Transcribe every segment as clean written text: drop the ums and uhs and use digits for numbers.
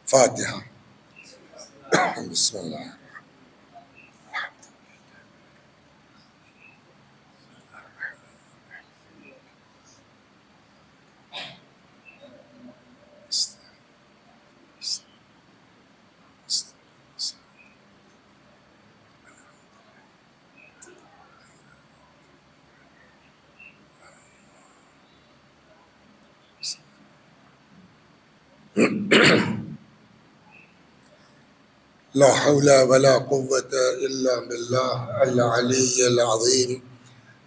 فاتحہ۔ بسم اللہ۔ لا حول ولا قوة إلا بالله العلي العظيم۔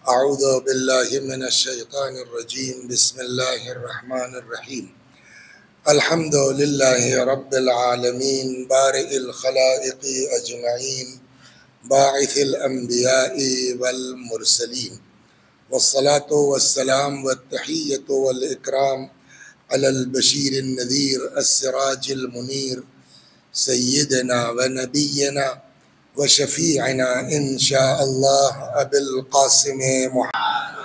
أعوذ بالله من الشيطان الرجيم، بسم الله الرحمن الرحيم۔ الحمد لله رب العالمين، بارئ الخلائق أجمعين، باعث الأنبياء والمرسلين، والصلاة والسلام والتحية والإكرام على البشير النذير السراج المنير، سيدنا ونبينا وشفيعنا إن شاء الله أبي القاسم محمد،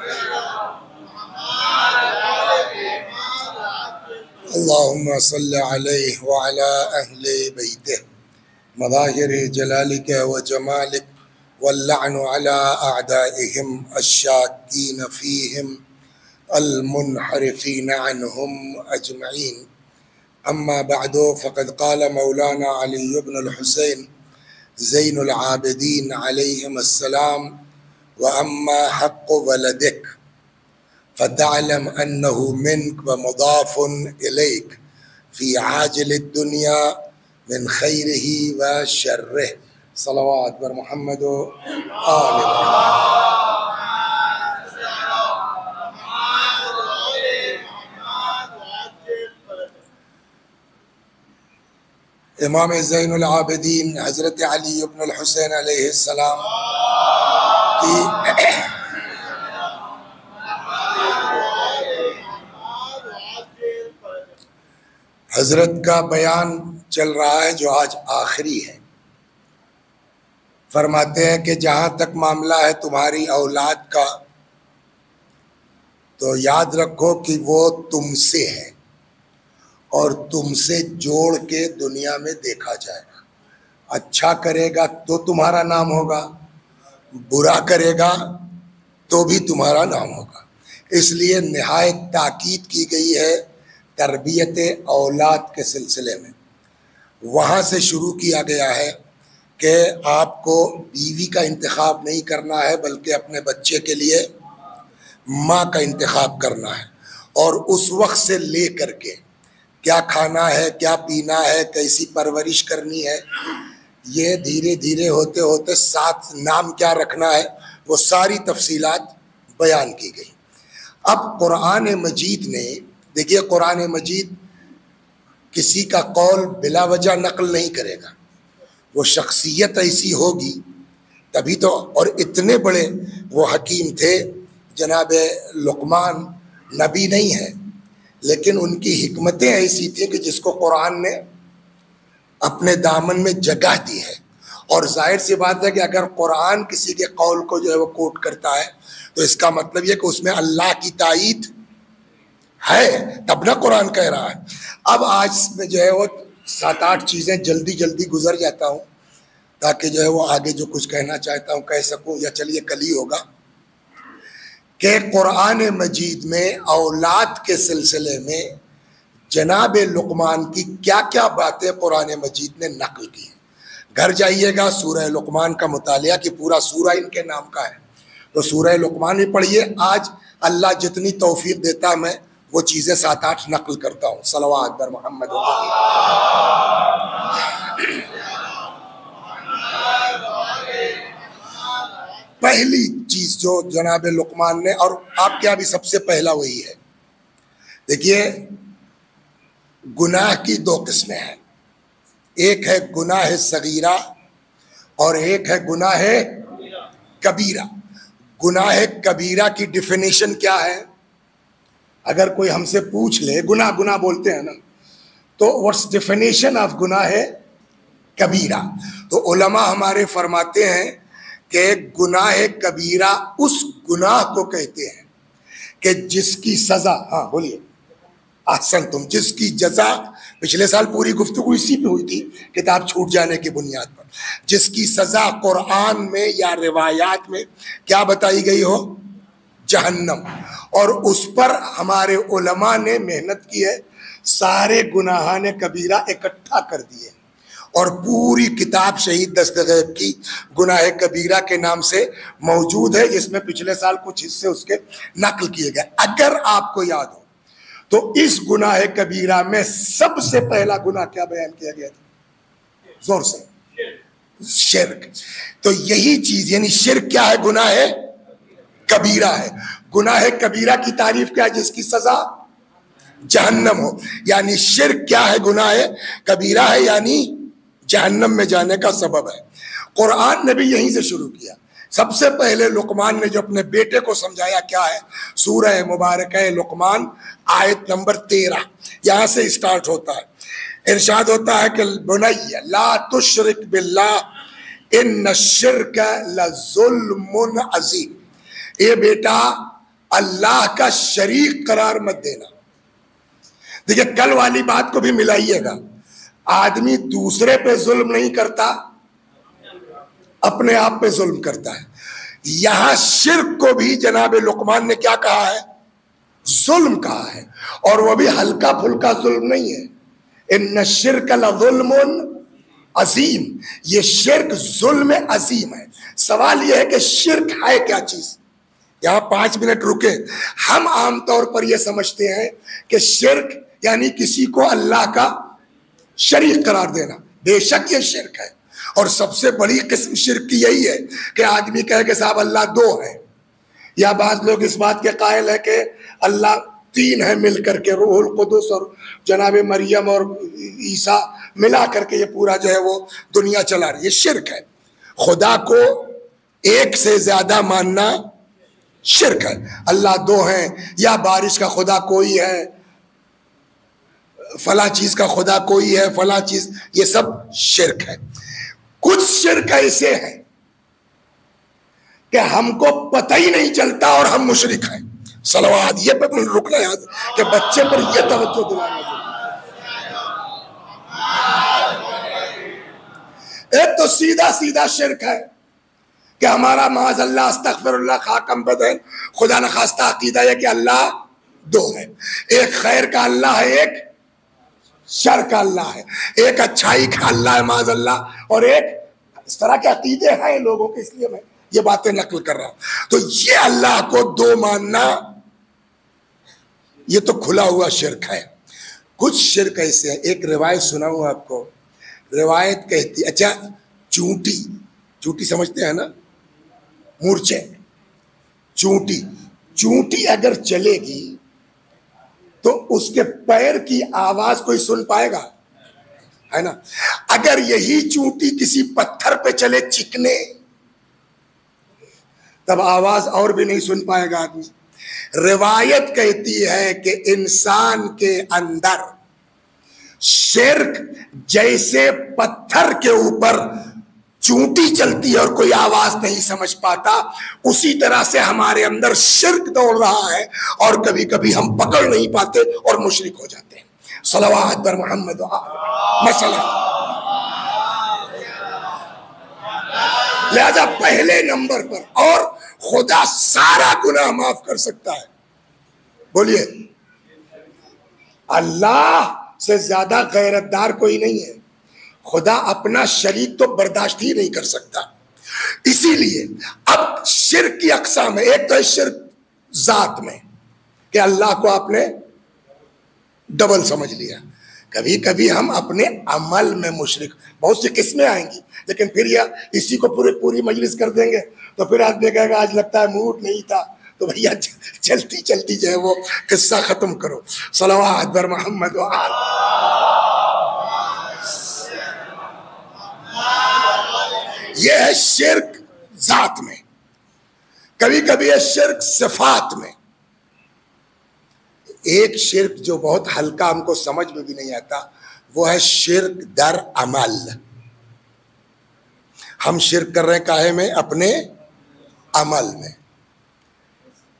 اللهم صل عليه وعلى أهل بيته، مظاهر جلالك وجمالك، واللعن على أعدائهم الشاكين فيهم المنحرفين عنهم أجمعين۔ أما بعد، فقد قال مولانا علي بن الحسين زين العابدين عليهم السلام: وأما حق ولدك فتعلم أنه منك ومضاف إليك في عاجل الدنيا من خيره وشره۔ صلوات بر محمد وآل محمد۔ امام زین العابدین حضرت علی بن الحسین علیہ السلام کی حضرت کا بیان چل رہا ہے جو آج آخری ہے۔ فرماتے ہیں کہ جہاں تک معاملہ ہے تمہاری اولاد کا، تو یاد رکھو کہ وہ تم سے ہے اور تم سے جوڑ کے دنیا میں دیکھا جائے گا۔ اچھا کرے گا تو تمہارا نام ہوگا، برا کرے گا تو بھی تمہارا نام ہوگا۔ اس لیے نہایت تاکید کی گئی ہے تربیت اولاد کے سلسلے میں۔ وہاں سے شروع کیا گیا ہے کہ آپ کو بیوی کا انتخاب نہیں کرنا ہے، بلکہ اپنے بچے کے لیے ماں کا انتخاب کرنا ہے، اور اس وقت سے لے کر کے کیا کھانا ہے، کیا پینا ہے، کیسی پرورش کرنی ہے، یہ دھیرے دھیرے ہوتے ہوتے ساتھ نام کیا رکھنا ہے، وہ ساری تفصیلات بیان کی گئی۔ اب قرآن مجید نے، دیکھیے قرآن مجید کسی کا قول بلا وجہ نقل نہیں کرے گا، وہ شخصیت ایسی ہوگی تبھی تو۔ اور اتنے بڑے وہ حکیم تھے، جناب لقمان نبی نہیں ہے لیکن ان کی حکمتیں ایسی تھیں کہ جس کو قرآن نے اپنے دامن میں جگہ دی ہے۔ اور ظاہر سی بات ہے کہ اگر قرآن کسی کے قول کو جو ہے وہ کوٹ کرتا ہے تو اس کا مطلب یہ کہ اس میں اللہ کی تائید ہے، تب نہ قرآن کہہ رہا ہے۔ اب آج میں جو ہے وہ 7-8 چیزیں جلدی جلدی گزر جاتا ہوں تاکہ جو ہے وہ آگے جو کچھ کہنا چاہتا ہوں کہہ سکوں، یا چلیے کل ہی ہوگا، کہ قرآن مجید میں اولاد کے سلسلے میں جناب لقمان کی کیا کیا باتیں قرآن مجید نے نقل کی ہیں۔ گھر جائیے گا، سورہ لقمان کا مطالعہ، کہ پورا سورہ ان کے نام کا ہے، تو سورہ لقمان بھی پڑھیے۔ آج اللہ جتنی توفیق دیتا میں وہ چیزیں 7-8 نقل کرتا ہوں۔ صلوات بر محمد و آل۔ پہلی چیز جو جناب لقمان نے، اور آپ کے ابھی سب سے پہلا وہی ہے، دیکھیے گناہ کی 2 قسمیں ہیں، ایک ہے گناہ صغیرہ اور ایک ہے گناہ کبیرہ۔ گناہ کبیرہ کی ڈیفینیشن کیا ہے؟ اگر کوئی ہم سے پوچھ لے، گناہ بولتے ہیں نا، تو واٹس ڈیفینیشن آف گناہ کبیرہ؟ تو علماء ہمارے فرماتے ہیں کہ گناہ کبیرہ اس گناہ کو کہتے ہیں کہ جس کی سزا، ہاں بولیے، احسن تم، جس کی جزا پچھلے سال پوری گفتگو اسی پہ ہوئی تھی، کتاب چھوٹ جانے کی بنیاد پر، جس کی سزا قرآن میں یا روایات میں کیا بتائی گئی ہو؟ جہنم. اور اس پر ہمارے علماء نے محنت کی ہے، سارے گناہان کبیرہ اکٹھا کر دیے، اور پوری کتاب شہید دستغیب کی گناہ کبیرہ کے نام سے موجود ہے، جس میں پچھلے سال کچھ حصے اس کے نقل کیے گئے. اگر آپ کو یاد ہو تو اس گناہ کبیرہ میں سب سے پہلا گناہ کیا بیان کیا گیا تھا؟ زور سے، شرک. تو یہی چیز یعنی شرک کیا ہے؟ گناہ کبیرہ ہے. گناہ کبیرہ کی تعریف کیا ہے؟ جس کی سزا جہنم ہو. یعنی شرک کیا ہے؟ گناہ کبیرہ ہے، یعنی جہنم میں جانے کا سبب ہے. قرآن نے بھی یہیں سے شروع کیا. سب سے پہلے لقمان نے جو اپنے بیٹے کو سمجھایا کیا ہے؟ سورہ مبارکہ لقمان آیت نمبر 13 یہاں سے اسٹارٹ ہوتا ہے. ارشاد ہوتا ہے کہ بنی لا تشرک باللہ ان الشرک لظلم عظیم. اے بیٹا اللہ کا شریک قرار مت دینا. دیکھیں کل والی بات کو بھی ملائیے گا. آدمی دوسرے پہ ظلم نہیں کرتا، اپنے آپ پہ ظلم کرتا ہے. یہاں شرک کو بھی جناب لقمان نے کیا کہا ہے؟ ظلم کہا ہے، اور وہ بھی ہلکا پھلکا ظلم نہیں ہے. ان الشرک لظلم عظیم. یہ شرک ظلم عظیم ہے. سوال یہ ہے کہ شرک ہے کیا چیز؟ یہاں 5 منٹ رکے. ہم عام طور پر یہ سمجھتے ہیں کہ شرک یعنی کسی کو اللہ کا شریک قرار دینا. بے شک یہ شرک ہے، اور سب سے بڑی قسم شرک کی یہی ہے کہ آدمی کہے کہ صاحب اللہ 2 ہیں، یا بعض لوگ اس بات کے قائل ہے کہ اللہ 3 ہیں مل کر کے، روح القدس اور جناب مریم اور عیسیٰ ملا کر کے یہ پورا جو ہے وہ دنیا چلا رہی ہے. یہ شرک ہے. خدا کو ایک سے زیادہ ماننا شرک ہے. اللہ 2 ہیں، یا بارش کا خدا کوئی ہے، فلاں چیز کا خدا کوئی ہے، فلاں چیز، یہ سب شرک ہے. کچھ شرک ایسے ہیں کہ ہم کو پتہ ہی نہیں چلتا اور ہم مشرک ہیں. صلوات. یہ پہ رکنا ہے کہ بچے پر یہ توجہ دلانا ہے. ایک تو سیدھا شرک ہے کہ ہمارا معاذ اللہ استغفر اللہ خاکم بدن خدا نخواستہ عقیدہ ہے کہ اللہ 2 ہے. ایک خیر کا اللہ ہے، ایک شر کا اللہ ہے، ایک اچھائی کا اللہ ہے معاذ اللہ، اور ایک اس طرح کے عقیدے ہیں لوگوں کے. اس لیے میں یہ باتیں نقل کر رہا ہوں. تو یہ اللہ کو 2 ماننا یہ تو کھلا ہوا شرک ہے. کچھ شرک ایسے ہیں. ایک روایت سناؤں آپ کو. روایت کہتی، اچھا چونٹی سمجھتے ہیں نا، مورچے، چونٹی اگر چلے گی تو اس کے پیر کی آواز کوئی سن پائے گا؟ ہے نا. اگر یہی چونٹی کسی پتھر پہ چلے چکنے، تب آواز اور بھی نہیں سن پائے گا آدمی. روایت کہتی ہے کہ انسان کے اندر شرک جیسے پتھر کے اوپر چونٹی چلتی ہے اور کوئی آواز نہیں سمجھ پاتا، اسی طرح سے ہمارے اندر شرک دوڑ رہا ہے، اور کبھی کبھی ہم پکڑ نہیں پاتے اور مشرک ہو جاتے ہیں. صلوات بر محمد و آل. مثلا لہذا پہلے نمبر پر، اور خدا سارا گناہ معاف کر سکتا ہے. بولیے، اللہ سے زیادہ غیرت دار کوئی نہیں ہے. خدا اپنا شریک تو برداشت ہی نہیں کر سکتا. اسی لیے اب شرک کی اقسام ہے. ایک تو ہے شرک ذات میں کہ اللہ کو آپ نے ڈبل سمجھ لیا. کبھی کبھی ہم اپنے عمل میں مشرک، بہت سی قسمیں آئیں گی، لیکن پھر یہ اسی کو پوری مجلس کر دیں گے تو پھر آدمی کہے گا آج لگتا ہے موڈ نہیں تھا، تو بھیا چلتی جو ہے وہ قصہ ختم کرو. صلوات بر محمد و آل. یہ ہے شرک ذات میں. کبھی کبھی ہے شرک صفات میں. ایک شرک جو بہت ہلکا ہم کو سمجھ میں بھی نہیں آتا، وہ ہے شرک در عمل. ہم شرک کر رہے ہیں کاہے میں؟ اپنے عمل میں.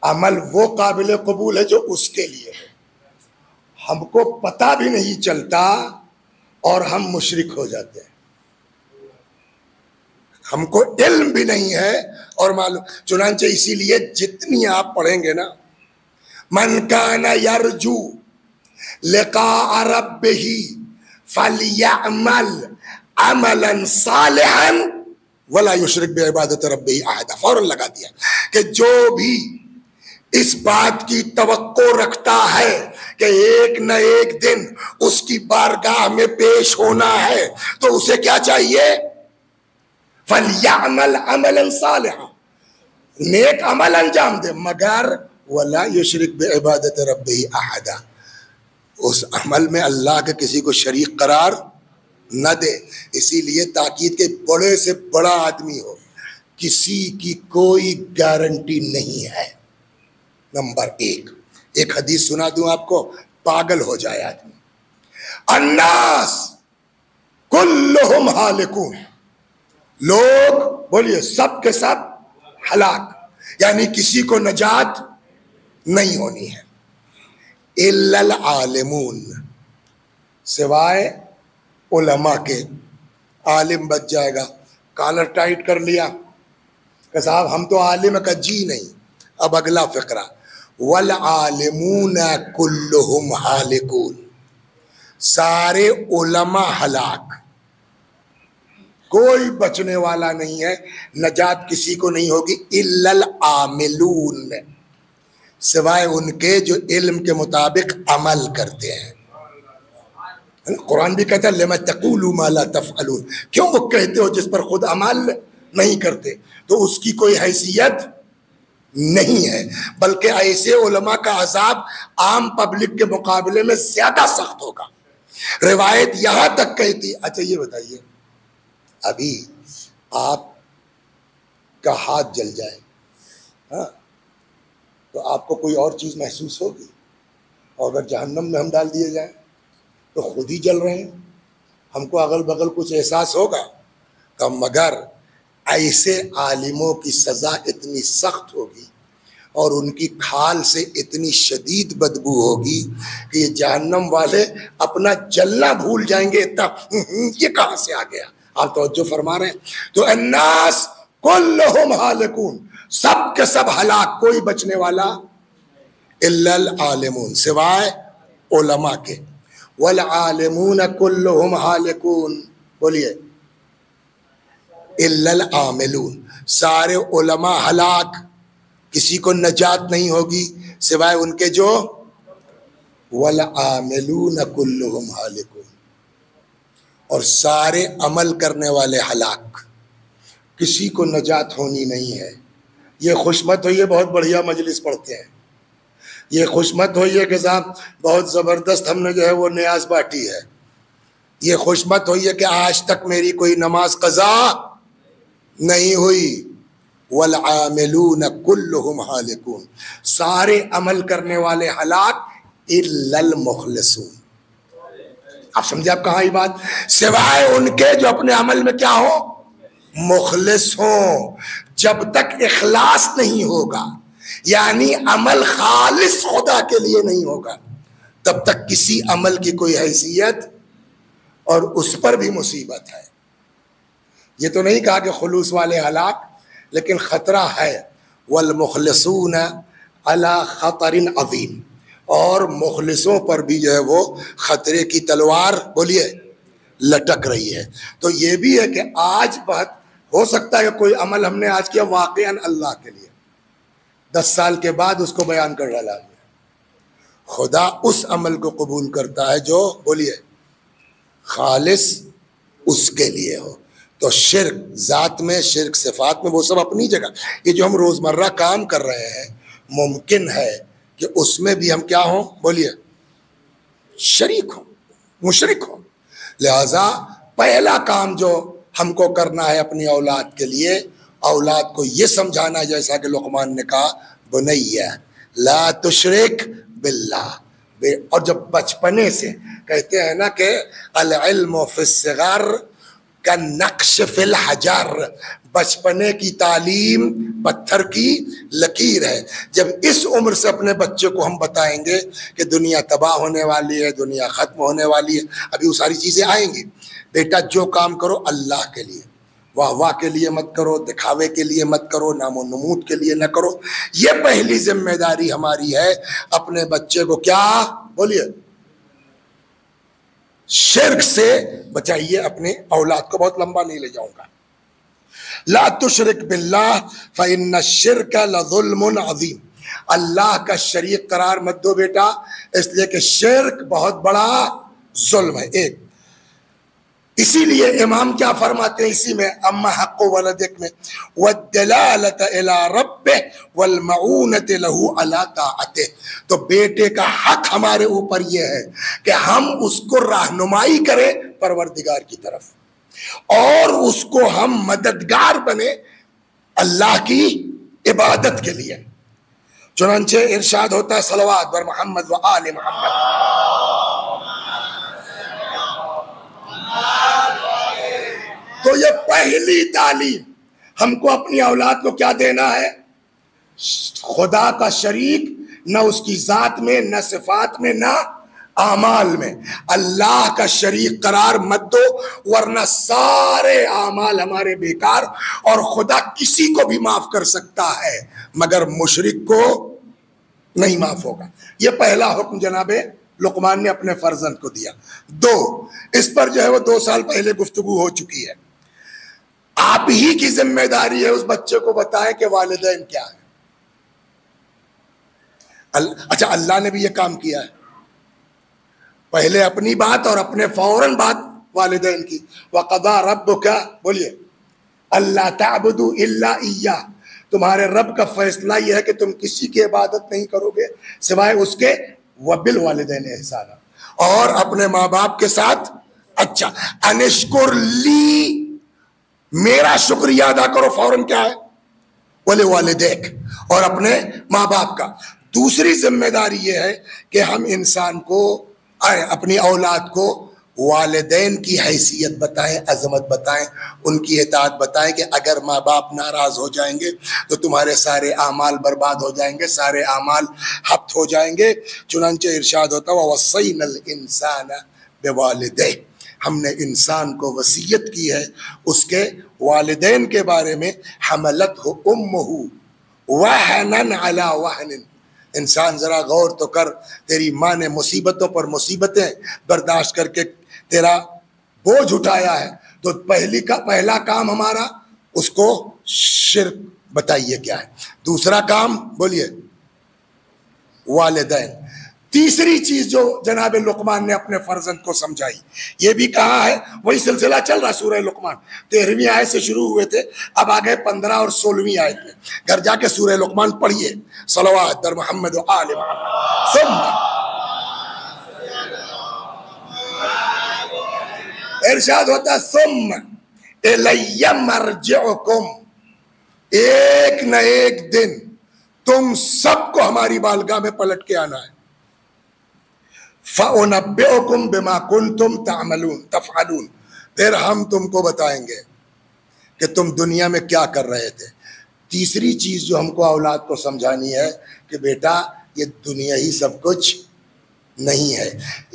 عمل وہ قابل قبول ہے جو اس کے لیے ہے. ہم کو پتہ بھی نہیں چلتا اور ہم مشرک ہو جاتے ہیں. ہم کو علم بھی نہیں ہے اور معلوم. چنانچہ اسی لیے جتنی آپ پڑھیں گے نا، من کان یرجو لقاء ربہ فلیعمل عملا صالحا ولا یشرک بعبادت ربہ احدا. فوراً لگا دیا کہ جو بھی اس بات کی توقع رکھتا ہے کہ ایک نہ ایک دن اس کی بارگاہ میں پیش ہونا ہے، تو اسے کیا چاہیے؟ فَلْيَعْمَلْ عَمَلًا صَالِحًا، نیک عمل انجام دے، مگر وَلَا يُشْرِكْ بِعِبَادَةِ رَبِّهِ أَحَدًا، اس عمل میں اللہ کے کسی کو شریک قرار نہ دے. اسی لیے تاکید کے بڑے سے بڑا آدمی ہو، کسی کی کوئی گارنٹی نہیں ہے. نمبر ایک حدیث سنا دوں آپ کو، پاگل ہو جائے آدمی. الناس کلہم ہالکون، لوگ بولیے سب کے سب ہلاک، یعنی کسی کو نجات نہیں ہونی ہے. الا العالمون، سوائے علماء کے. عالم بچ جائے گا. کالر ٹائٹ کر لیا کہ صاحب ہم تو عالم کا جی نہیں. اب اگلا فقرہ، والعالمون کلہم ہالکون، سارے علماء ہلاک، کوئی بچنے والا نہیں ہے، نجات کسی کو نہیں ہوگی. الا العاملون، سوائے ان کے جو علم کے مطابق عمل کرتے ہیں. قرآن بھی کہتا ہے لما تقولوا ما لا تفعلون، کیوں وہ کہتے ہو جس پر خود عمل نہیں کرتے؟ تو اس کی کوئی حیثیت نہیں ہے، بلکہ ایسے علماء کا عذاب عام پبلک کے مقابلے میں زیادہ سخت ہوگا. روایت یہاں تک کہتی. اچھا یہ بتائیے، ابھی آپ کا ہاتھ جل جائے ہاں تو آپ کو کوئی اور چیز محسوس ہوگی؟ اور اگر جہنم میں ہم ڈال دیے جائیں تو خود ہی جل رہے ہیں، ہم کو اگل بغل کچھ احساس ہوگا؟ تو مگر ایسے عالموں کی سزا اتنی سخت ہوگی اور ان کی کھال سے اتنی شدید بدبو ہوگی کہ یہ جہنم والے اپنا جلنا بھول جائیں گے. اتنا یہ کہاں سے آ گیا؟ آپ توجہ فرما رہے ہیں. تو الناس کلہم ہالکون، سب کے سب ہلاک، کوئی بچنے والا. الا العالمون، سوائے علماء کے. والعالمون کلہم ہالکون، بولیے. الا العاملون، سارے علماء ہلاک، کسی کو نجات نہیں ہوگی سوائے ان کے جو. والعاملون کلہم ہالکون، اور سارے عمل کرنے والے ہلاک، کسی کو نجات ہونی نہیں ہے. یہ خوشمت ہوئی ہے، بہت بڑھیا مجلس پڑھتے ہیں. یہ خوشمت ہوئی ہے کہ صاحب بہت زبردست ہم نے جو ہے وہ نیاز بانٹی ہے. یہ خوشمت ہوئی ہے کہ آج تک میری کوئی نماز قضا نہیں ہوئی. والعاملون کلہم ہالکون، سارے عمل کرنے والے ہلاک الا المخلصون. آپ سمجھے آپ کہاں یہ بات؟ سوائے ان کے جو اپنے عمل میں کیا ہو؟ مخلص ہوں. جب تک اخلاص نہیں ہوگا، یعنی عمل خالص خدا کے لیے نہیں ہوگا، تب تک کسی عمل کی کوئی حیثیت، اور اس پر بھی مصیبت ہے. یہ تو نہیں کہا کہ خلوص والے ہلاک، لیکن خطرہ ہے. والمخلصون علی خطر عظیم، اور مخلصوں پر بھی جو ہے وہ خطرے کی تلوار بولیے لٹک رہی ہے. تو یہ بھی ہے کہ آج بہت ہو سکتا ہے کہ کوئی عمل ہم نے آج کیا واقعاً اللہ کے لیے، 10 سال کے بعد اس کو بیان کر ڈالا. خدا اس عمل کو قبول کرتا ہے جو بولیے خالص اس کے لیے ہو. تو شرک ذات میں، شرک صفات میں، وہ سب اپنی جگہ. یہ جو ہم روزمرہ کام کر رہے ہیں ممکن ہے کہ اس میں بھی ہم کیا ہوں بولیے شریک ہوں، مشرک ہوں. لہذا پہلا کام جو ہم کو کرنا ہے اپنی اولاد کے لیے، اولاد کو یہ سمجھانا ہے جیسا کہ لقمان نے کہا بنیہ لا تشرک باللہ. اور جب بچپنے سے کہتے ہیں نا کہ العلم فی الصغر کا نقش فی الحجر، بچپنے کی تعلیم پتھر کی لکیر ہے۔ جب اس عمر سے اپنے بچے کو ہم بتائیں گے کہ دنیا تباہ ہونے والی ہے، دنیا ختم ہونے والی ہے، ابھی وہ ساری چیزیں آئیں گی، بیٹا جو کام کرو اللہ کے لیے، واہ واہ کے لیے مت کرو، دکھاوے کے لیے مت کرو، نام و نمود کے لیے نہ کرو۔ یہ پہلی ذمہ داری ہماری ہے، اپنے بچے کو کیا بولیے، شرک سے بچائیے اپنے اولاد کو۔ بہت لمبا نہیں لے جاؤں گا۔ لا تشرک باللہ فإن الشرک لظلم عظیم، اللہ کا شریک قرار مت دو بیٹا، اس لیے کہ شرک بہت بڑا ظلم ہے۔ ایک اسی لیے امام کیا فرماتے ہیں اسی میں اما حق ولدک میں، والدلالۃ الی ربہ والمعونۃ لہ علی طاعتہ، تو بیٹے کا حق ہمارے اوپر یہ ہے کہ ہم اس کو رہنمائی کریں پروردگار کی طرف، اور اس کو ہم مددگار بنے اللہ کی عبادت کے لیے۔ چنانچہ ارشاد ہوتا ہے صلوات بر محمد و آل محمد۔ تو یہ پہلی تعلیم ہم کو اپنی اولاد کو کیا دینا ہے؟ خدا کا شریک نہ اس کی ذات میں، نہ صفات میں، نہ اعمال میں۔ اللہ کا شریک قرار مت دو، ورنہ سارے اعمال ہمارے بیکار، اور خدا کسی کو بھی معاف کر سکتا ہے مگر مشرک کو نہیں معاف ہوگا۔ یہ پہلا حکم جناب لقمان نے اپنے فرزند کو دیا۔ دو، اس پر جو ہے وہ 2 سال پہلے گفتگو ہو چکی ہے، آپ ہی کی ذمہ داری ہے اس بچے کو بتائیں کہ والدین کیا ہے۔ اچھا، اللہ نے بھی یہ کام کیا ہے، پہلے اپنی بات اور اپنے فوراً بات والدین کی۔ وَقَضَىٰ رَبُّكَ، بولیے، أَلَّا تَعْبُدُوا إِلَّا إِيَّاهُ، تمہارے رب کا فیصلہ یہ ہے کہ تم کسی کی عبادت نہیں کرو گے سوائے اس کے، وَبِالْوَالِدَيْنِ إِحْسَانًا، اور اپنے ماں باپ کے ساتھ اچھا۔ أَنِ اشْكُرْ لِي، میرا شکریہ ادا کرو، فوراً کیا ہے؟ وَلِوَالِدَيْكَ، اور اپنے ماں باپ کا۔ دوسری ذمہ داری یہ ہے کہ ہم انسان کو، اپنی اولاد کو والدین کی حیثیت بتائیں، عظمت بتائیں، ان کی اطاعت بتائیں کہ اگر ماں باپ ناراض ہو جائیں گے تو تمہارے سارے اعمال برباد ہو جائیں گے، سارے اعمال ہبط ہو جائیں گے۔ چنانچہ ارشاد ہوتا ہے وَوَصَّيْنَا الْإِنسَانَ بِوَالِدَيْهِ، ہم نے انسان کو وصیت کی ہے اس کے والدین کے بارے میں، حملتہ امہ وہنا علی وہن، انسان ذرا غور تو کر، تیری ماں نے مصیبتوں پر مصیبتیں برداشت کر کے تیرا بوجھ اٹھایا ہے، تو پہلا کام ہمارا اس کو شرک بتائیے کیا ہے، دوسرا کام بولیے والدین۔ تیسری چیز جو جناب لقمان نے اپنے فرزند کو سمجھائی، یہ بھی کہا ہے، وہی سلسلہ چل رہا سورہ لقمان، 13ویں آیت سے شروع ہوئے تھے، اب آگئے 15 اور 16ویں آیت میں، گھر جا کے سورہ لقمان پڑھیے، صلوات در محمد و آل محمد۔ ثم ارشاد ہوتا ہے ثم الی مرجعکم، ایک نہ ایک دن تم سب کو ہماری بارگاہ میں پلٹ کے آنا ہے۔ فَأُنَبِّئُكُمْ بِمَا كُنْتُمْ تَفْعَلُونَ، پھر ہم تم کو بتائیں گے کہ تم دنیا میں کیا کر رہے تھے۔ تیسری چیز جو ہم کو اولاد کو سمجھانی ہے کہ بیٹا یہ دنیا ہی سب کچھ نہیں ہے،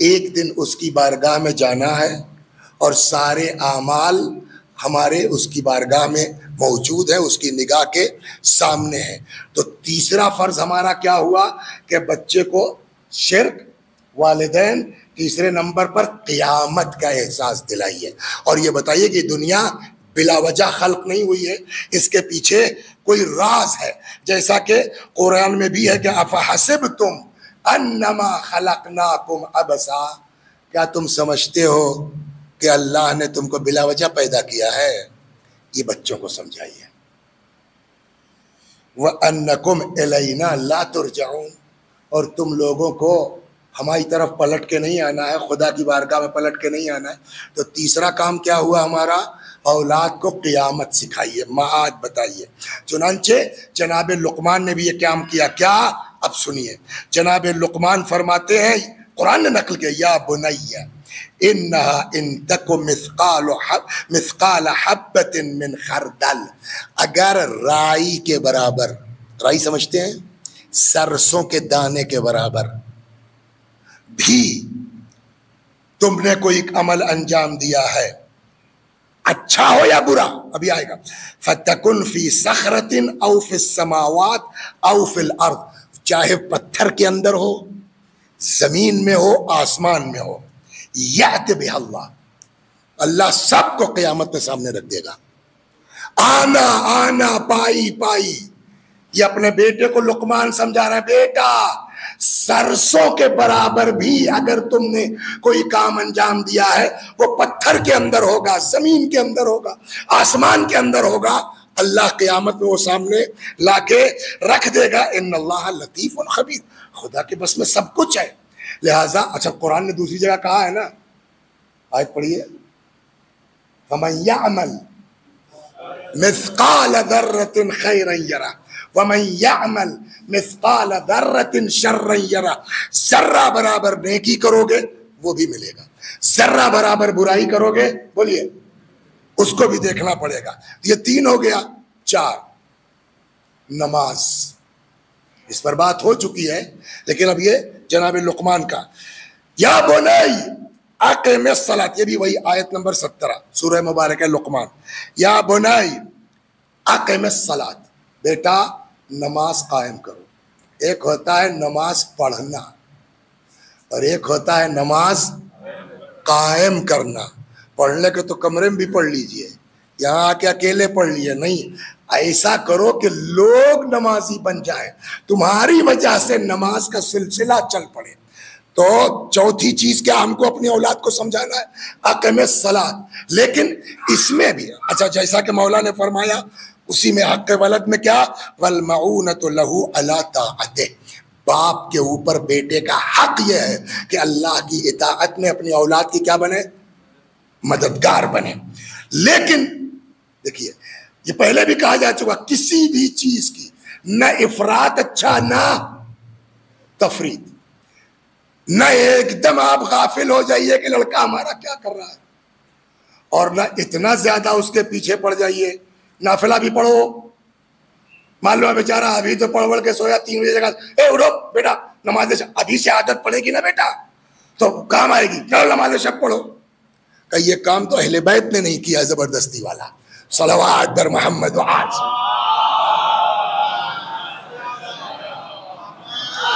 ایک دن اس کی بارگاہ میں جانا ہے اور سارے اعمال ہمارے اس کی بارگاہ میں موجود ہیں، اس کی نگاہ کے سامنے ہیں۔ تو تیسرا فرض ہمارا کیا ہوا کہ بچے کو شرک، والدین، تیسرے نمبر پر قیامت کا احساس دلائیے، اور یہ بتائیے کہ دنیا بلا وجہ خلق نہیں ہوئی ہے، اس کے پیچھے کوئی راز ہے، جیسا کہ قرآن میں بھی ہے کہ افحسبتم انما خلقناکم عبثا، کیا تم سمجھتے ہو کہ اللہ نے تم کو بلا وجہ پیدا کیا ہے؟ یہ بچوں کو سمجھائیے۔ وَأَنَّكُمْ إِلَيْنَا لَا تُرْجَعُونَ، اور تم لوگوں کو ہماری طرف پلٹ کے نہیں آنا ہے، خدا کی بارگاہ میں پلٹ کے نہیں آنا ہے۔ تو تیسرا کام کیا ہوا ہمارا؟ اولاد کو قیامت سکھائیے، معاد بتائیے۔ چنانچہ جناب لقمان نے بھی یہ کام کیا، کیا؟ اب سنیے، جناب لقمان فرماتے ہیں، قرآن نے نقل کیا یا بنیہ انہا ان تک مثقال حبت من خردل، اگر رائی کے برابر، رائی سمجھتے ہیں سرسوں کے دانے کے برابر بھی تم نے کوئی عمل انجام دیا ہے، اچھا ہو یا برا، ابھی آئے گا، فَتَكُنْ فِي صَخْرَةٍ أَوْ فِي السَّمَاوَاتِ أَوْ فِي الْأَرْضِ، چاہے پتھر کے اندر ہو، زمین میں ہو، آسمان میں ہو، یأت بہ اللہ، اللہ سب کو قیامت میں سامنے رکھ دے گا، آنا آنا پائی پائی۔ یہ اپنے بیٹے کو لقمان سمجھا رہا ہے، بیٹا سرسوں کے برابر بھی اگر تم نے کوئی کام انجام دیا ہے، وہ پتھر کے اندر ہوگا، زمین کے اندر ہوگا، آسمان کے اندر ہوگا، اللہ قیامت میں وہ سامنے لا کے رکھ دے گا۔ ان اللہ لطیف خبیر، خدا کے بس میں سب کچھ ہے۔ لہٰذا اچھا قرآن نے دوسری جگہ کہا ہے نا، آیت پڑھیے، فَمَن يَعْمَلْ مِثْقَالَ ذَرَّةٍ خَيْرًا يَرَهُ وَمَن يَعْمَلْ مِثْقَالَ ذَرَّةٍ شَرًّا يَرَهُ، ذرہ برابر نیکی کرو گے وہ بھی ملے گا، ذرہ برابر برائی کرو گے بولیے اس کو بھی دیکھنا پڑے گا۔ یہ تین ہو گیا۔ چار، نماز، اس پر بات ہو چکی ہے لیکن اب یہ جناب لقمان کا، یا بنی اقم الصلاۃ، یہ بھی وہی آیت نمبر 17 سورہ مبارکہ لقمان، یا بنی اقم الصلاۃ، بیٹا نماز قائم کرو۔ ایک ہوتا ہے نماز پڑھنا اور ایک ہوتا ہے نماز قائم کرنا۔ پڑھنے کے تو کمرے میں بھی پڑھ لیجئے، یہاں آ کے اکیلے پڑھ لیجئے، نہیں، ایسا کرو کہ لوگ نمازی بن جائیں، تمہاری وجہ سے نماز کا سلسلہ چل پڑے۔ تو چوتھی چیز کیا ہم کو اپنی اولاد کو سمجھانا ہے، اقم الصلاۃ۔ لیکن اس میں بھی اچھا جیسا کہ مولا نے فرمایا اسی میں حق ولد میں کیا، والمعونۃ لہ علی طاعتہ، باپ کے اوپر بیٹے کا حق یہ ہے کہ اللہ کی اطاعت میں اپنی اولاد کی کیا بنے، مددگار بنے۔ لیکن دیکھیے یہ پہلے بھی کہا جا چکا، کسی بھی چیز کی نہ افراط اچھا نہ تفریط، نہ ایک دم آپ غافل ہو جائیے کہ لڑکا ہمارا کیا کر رہا ہے، اور نہ اتنا زیادہ اس کے پیچھے پڑ جائیے۔ نافلہ بھی پڑھو، مان لو بیچارہ ابھی تو پڑھ کے سویا 3 بجے جگہ، اے اٹھو بیٹا نماز ابھی سے عادت پڑے گی نا بیٹا تو کام آئے گی، چلو نماز شب پڑھو۔ کہ یہ کام تو اہل بیت نے نہیں کیا زبردستی والا، صلوات بر محمد و آل۔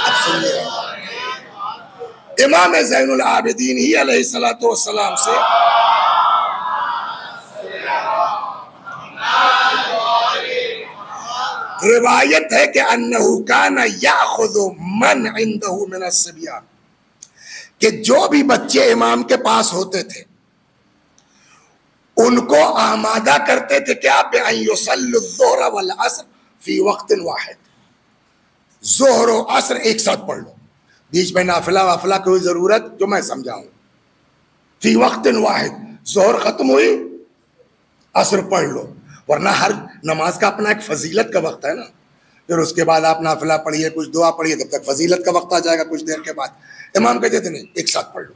اب سنیے، امام زین العابدین ہی علیہ السلام سے روایت ہے کہ انہو کان یاخذ من عنده من الصبیان، کہ جو بھی بچے امام کے پاس ہوتے تھے ان کو آمادہ کرتے تھے کہ آپ بأن یصلوا الظہر والعصر فی وقت واحد، ظہر و عصر ایک ساتھ پڑھ لو، بیچ میں نافلہ وافلہ کوئی ضرورت جو میں سمجھاؤں، فی وقت واحد، ظہر ختم ہوئی عصر پڑھ لو، ورنہ ہر نماز کا اپنا ایک فضیلت کا وقت ہے نا، پھر اس کے بعد آپ نافلہ پڑھیے، کچھ دعا پڑھیے، تب تک فضیلت کا وقت آ جائے گا کچھ دیر کے بعد۔ امام کہتے تھے نہیں، ایک ساتھ پڑھ لو۔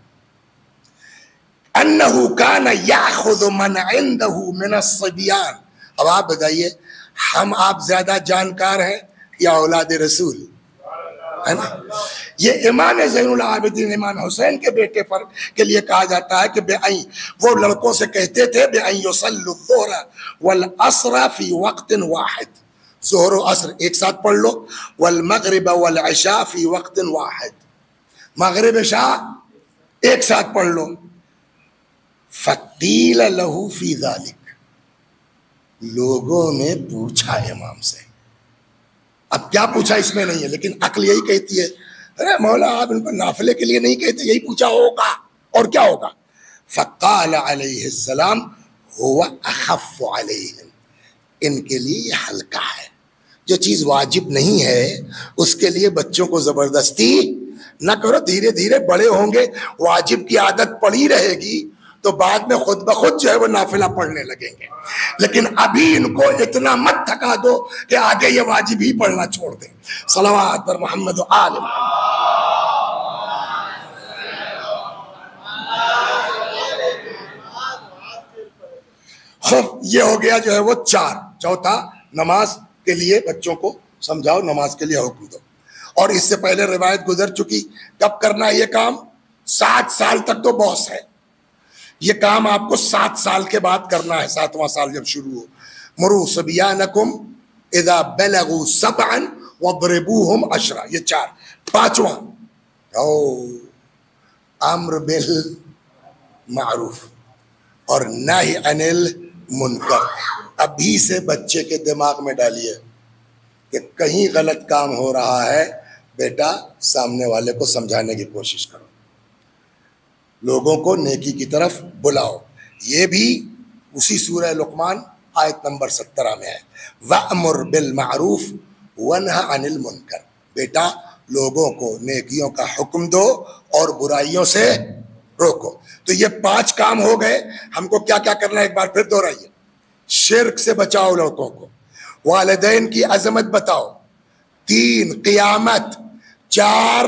انہو کان یاخذ من عنده من الصبیان، اب آپ بتائیے ہم آپ زیادہ جانکار ہیں یا اولاد رسول، ہے نا؟ یہ امام زین العابدین امام حسین کے بیٹے پر کے لیے کہا جاتا ہے کہ وہ لڑکوں سے کہتے تھے بأن یصلوا الظہر والعصر فی وقت واحد، ظہر و عصر ایک ساتھ پڑھ لو، والمغرب والعشاء فی وقت واحد، مغرب عشاء ایک ساتھ پڑھ لو۔ فقیل لہ فی ذلک، لوگوں نے پوچھا امام سے، اب کیا پوچھا اس میں نہیں ہے لیکن عقل یہی کہتی ہے، ارے مولا آپ ان کو نافلے کے لیے نہیں کہتے، یہی پوچھا ہوگا اور کیا ہوگا۔ فقال علیہ السلام هو اخف علیہم، ان کے لیے یہ ہلکا ہے، جو چیز واجب نہیں ہے اس کے لیے بچوں کو زبردستی نہ کرو، دھیرے دھیرے بڑے ہوں گے، واجب کی عادت پڑی رہے گی تو بعد میں خود بخود جو ہے وہ نافلہ پڑھنے لگیں گے، لیکن ابھی ان کو اتنا مت تھکا دو کہ آگے یہ واجب ہی پڑھنا چھوڑ دیں۔ صلوات پر محمد و آل محمد۔ یہ ہو گیا جو ہے وہ چار. چوتھا نماز کے لیے بچوں کو سمجھاؤ, نماز کے لیے حکم دو. اور اس سے پہلے روایت گزر چکی کب کرنا ہے یہ کام. 7 سال تک تو باس ہے, یہ کام آپ کو 7 سال کے بعد کرنا ہے. 7واں سال جب شروع ہو. مروا صبیانکم اذا بلغوا 7 واضربوهم 10. یہ 4. 5واں امر بالمعروف اور نہی عن المنکر. ابھی سے بچے کے دماغ میں ڈالیے کہ کہیں غلط کام ہو رہا ہے, بیٹا سامنے والے کو سمجھانے کی کوشش کرو, لوگوں کو نیکی کی طرف بلاؤ. یہ بھی اسی سورہ لقمان آیت نمبر 17 میں ہے. وَأْمُرْ بِالْمَعْرُوفِ وَانْهَ عَنِ الْمُنْكَرِ. بیٹا لوگوں کو نیکیوں کا حکم دو اور برائیوں سے روکو. تو یہ 5 کام ہو گئے. ہم کو کیا کیا کرنا ہے ایک بار پھر دہرائیے. شرک سے بچاؤ لڑکوں کو, والدین کی عظمت بتاؤ, 3 قیامت, 4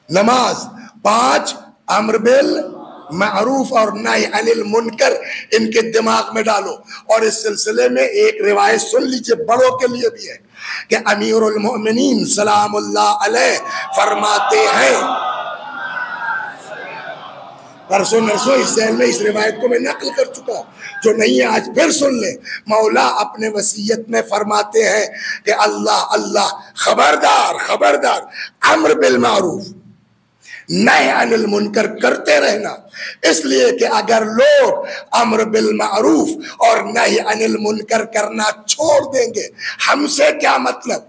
نماز, 5 امر بالمعروف اور نہی عن المنکر. ان کے دماغ میں ڈالو. اور اس سلسلے میں ایک روایت سن لیجئے, بڑوں کے لیے بھی ہے, کہ امیر المؤمنین سلام اللہ علیہ فرماتے ہیں, پرسوں نرسوں اس ذہن میں اس روایت کو میں نقل کر چکا, جو نہیں ہے آج پھر سن لے. مولا اپنے وصیت میں فرماتے ہیں کہ اللہ اللہ خبردار خبردار, امر بالمعروف نہی عن المنکر کرتے رہنا. اس لیے کہ اگر لوگ امر بالمعروف اور نہی عن المنکر کرنا چھوڑ دیں گے, ہم سے کیا مطلب,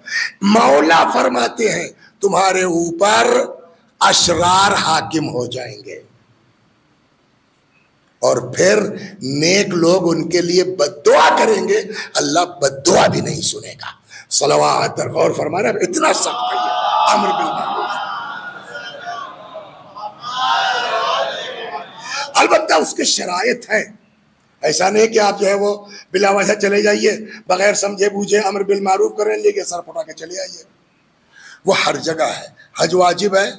مولا فرماتے ہیں تمہارے اوپر اشرار حاکم ہو جائیں گے, اور پھر نیک لوگ ان کے لیے بد دعا کریں گے, اللہ بد دعا بھی نہیں سنے گا. صلوات پر غور فرمانا, اتنا سخت ہے یہ امر بالمعروف. البتہ اس کے شرائط ہیں. ایسا نہیں کہ آپ جو ہے وہ بلا وجہ چلے جائیے, بغیر سمجھے بوجھے امر بالمعروف کریں, لے کے سر پھٹا کے چلے آئیے. وہ ہر جگہ ہے. حج واجب ہے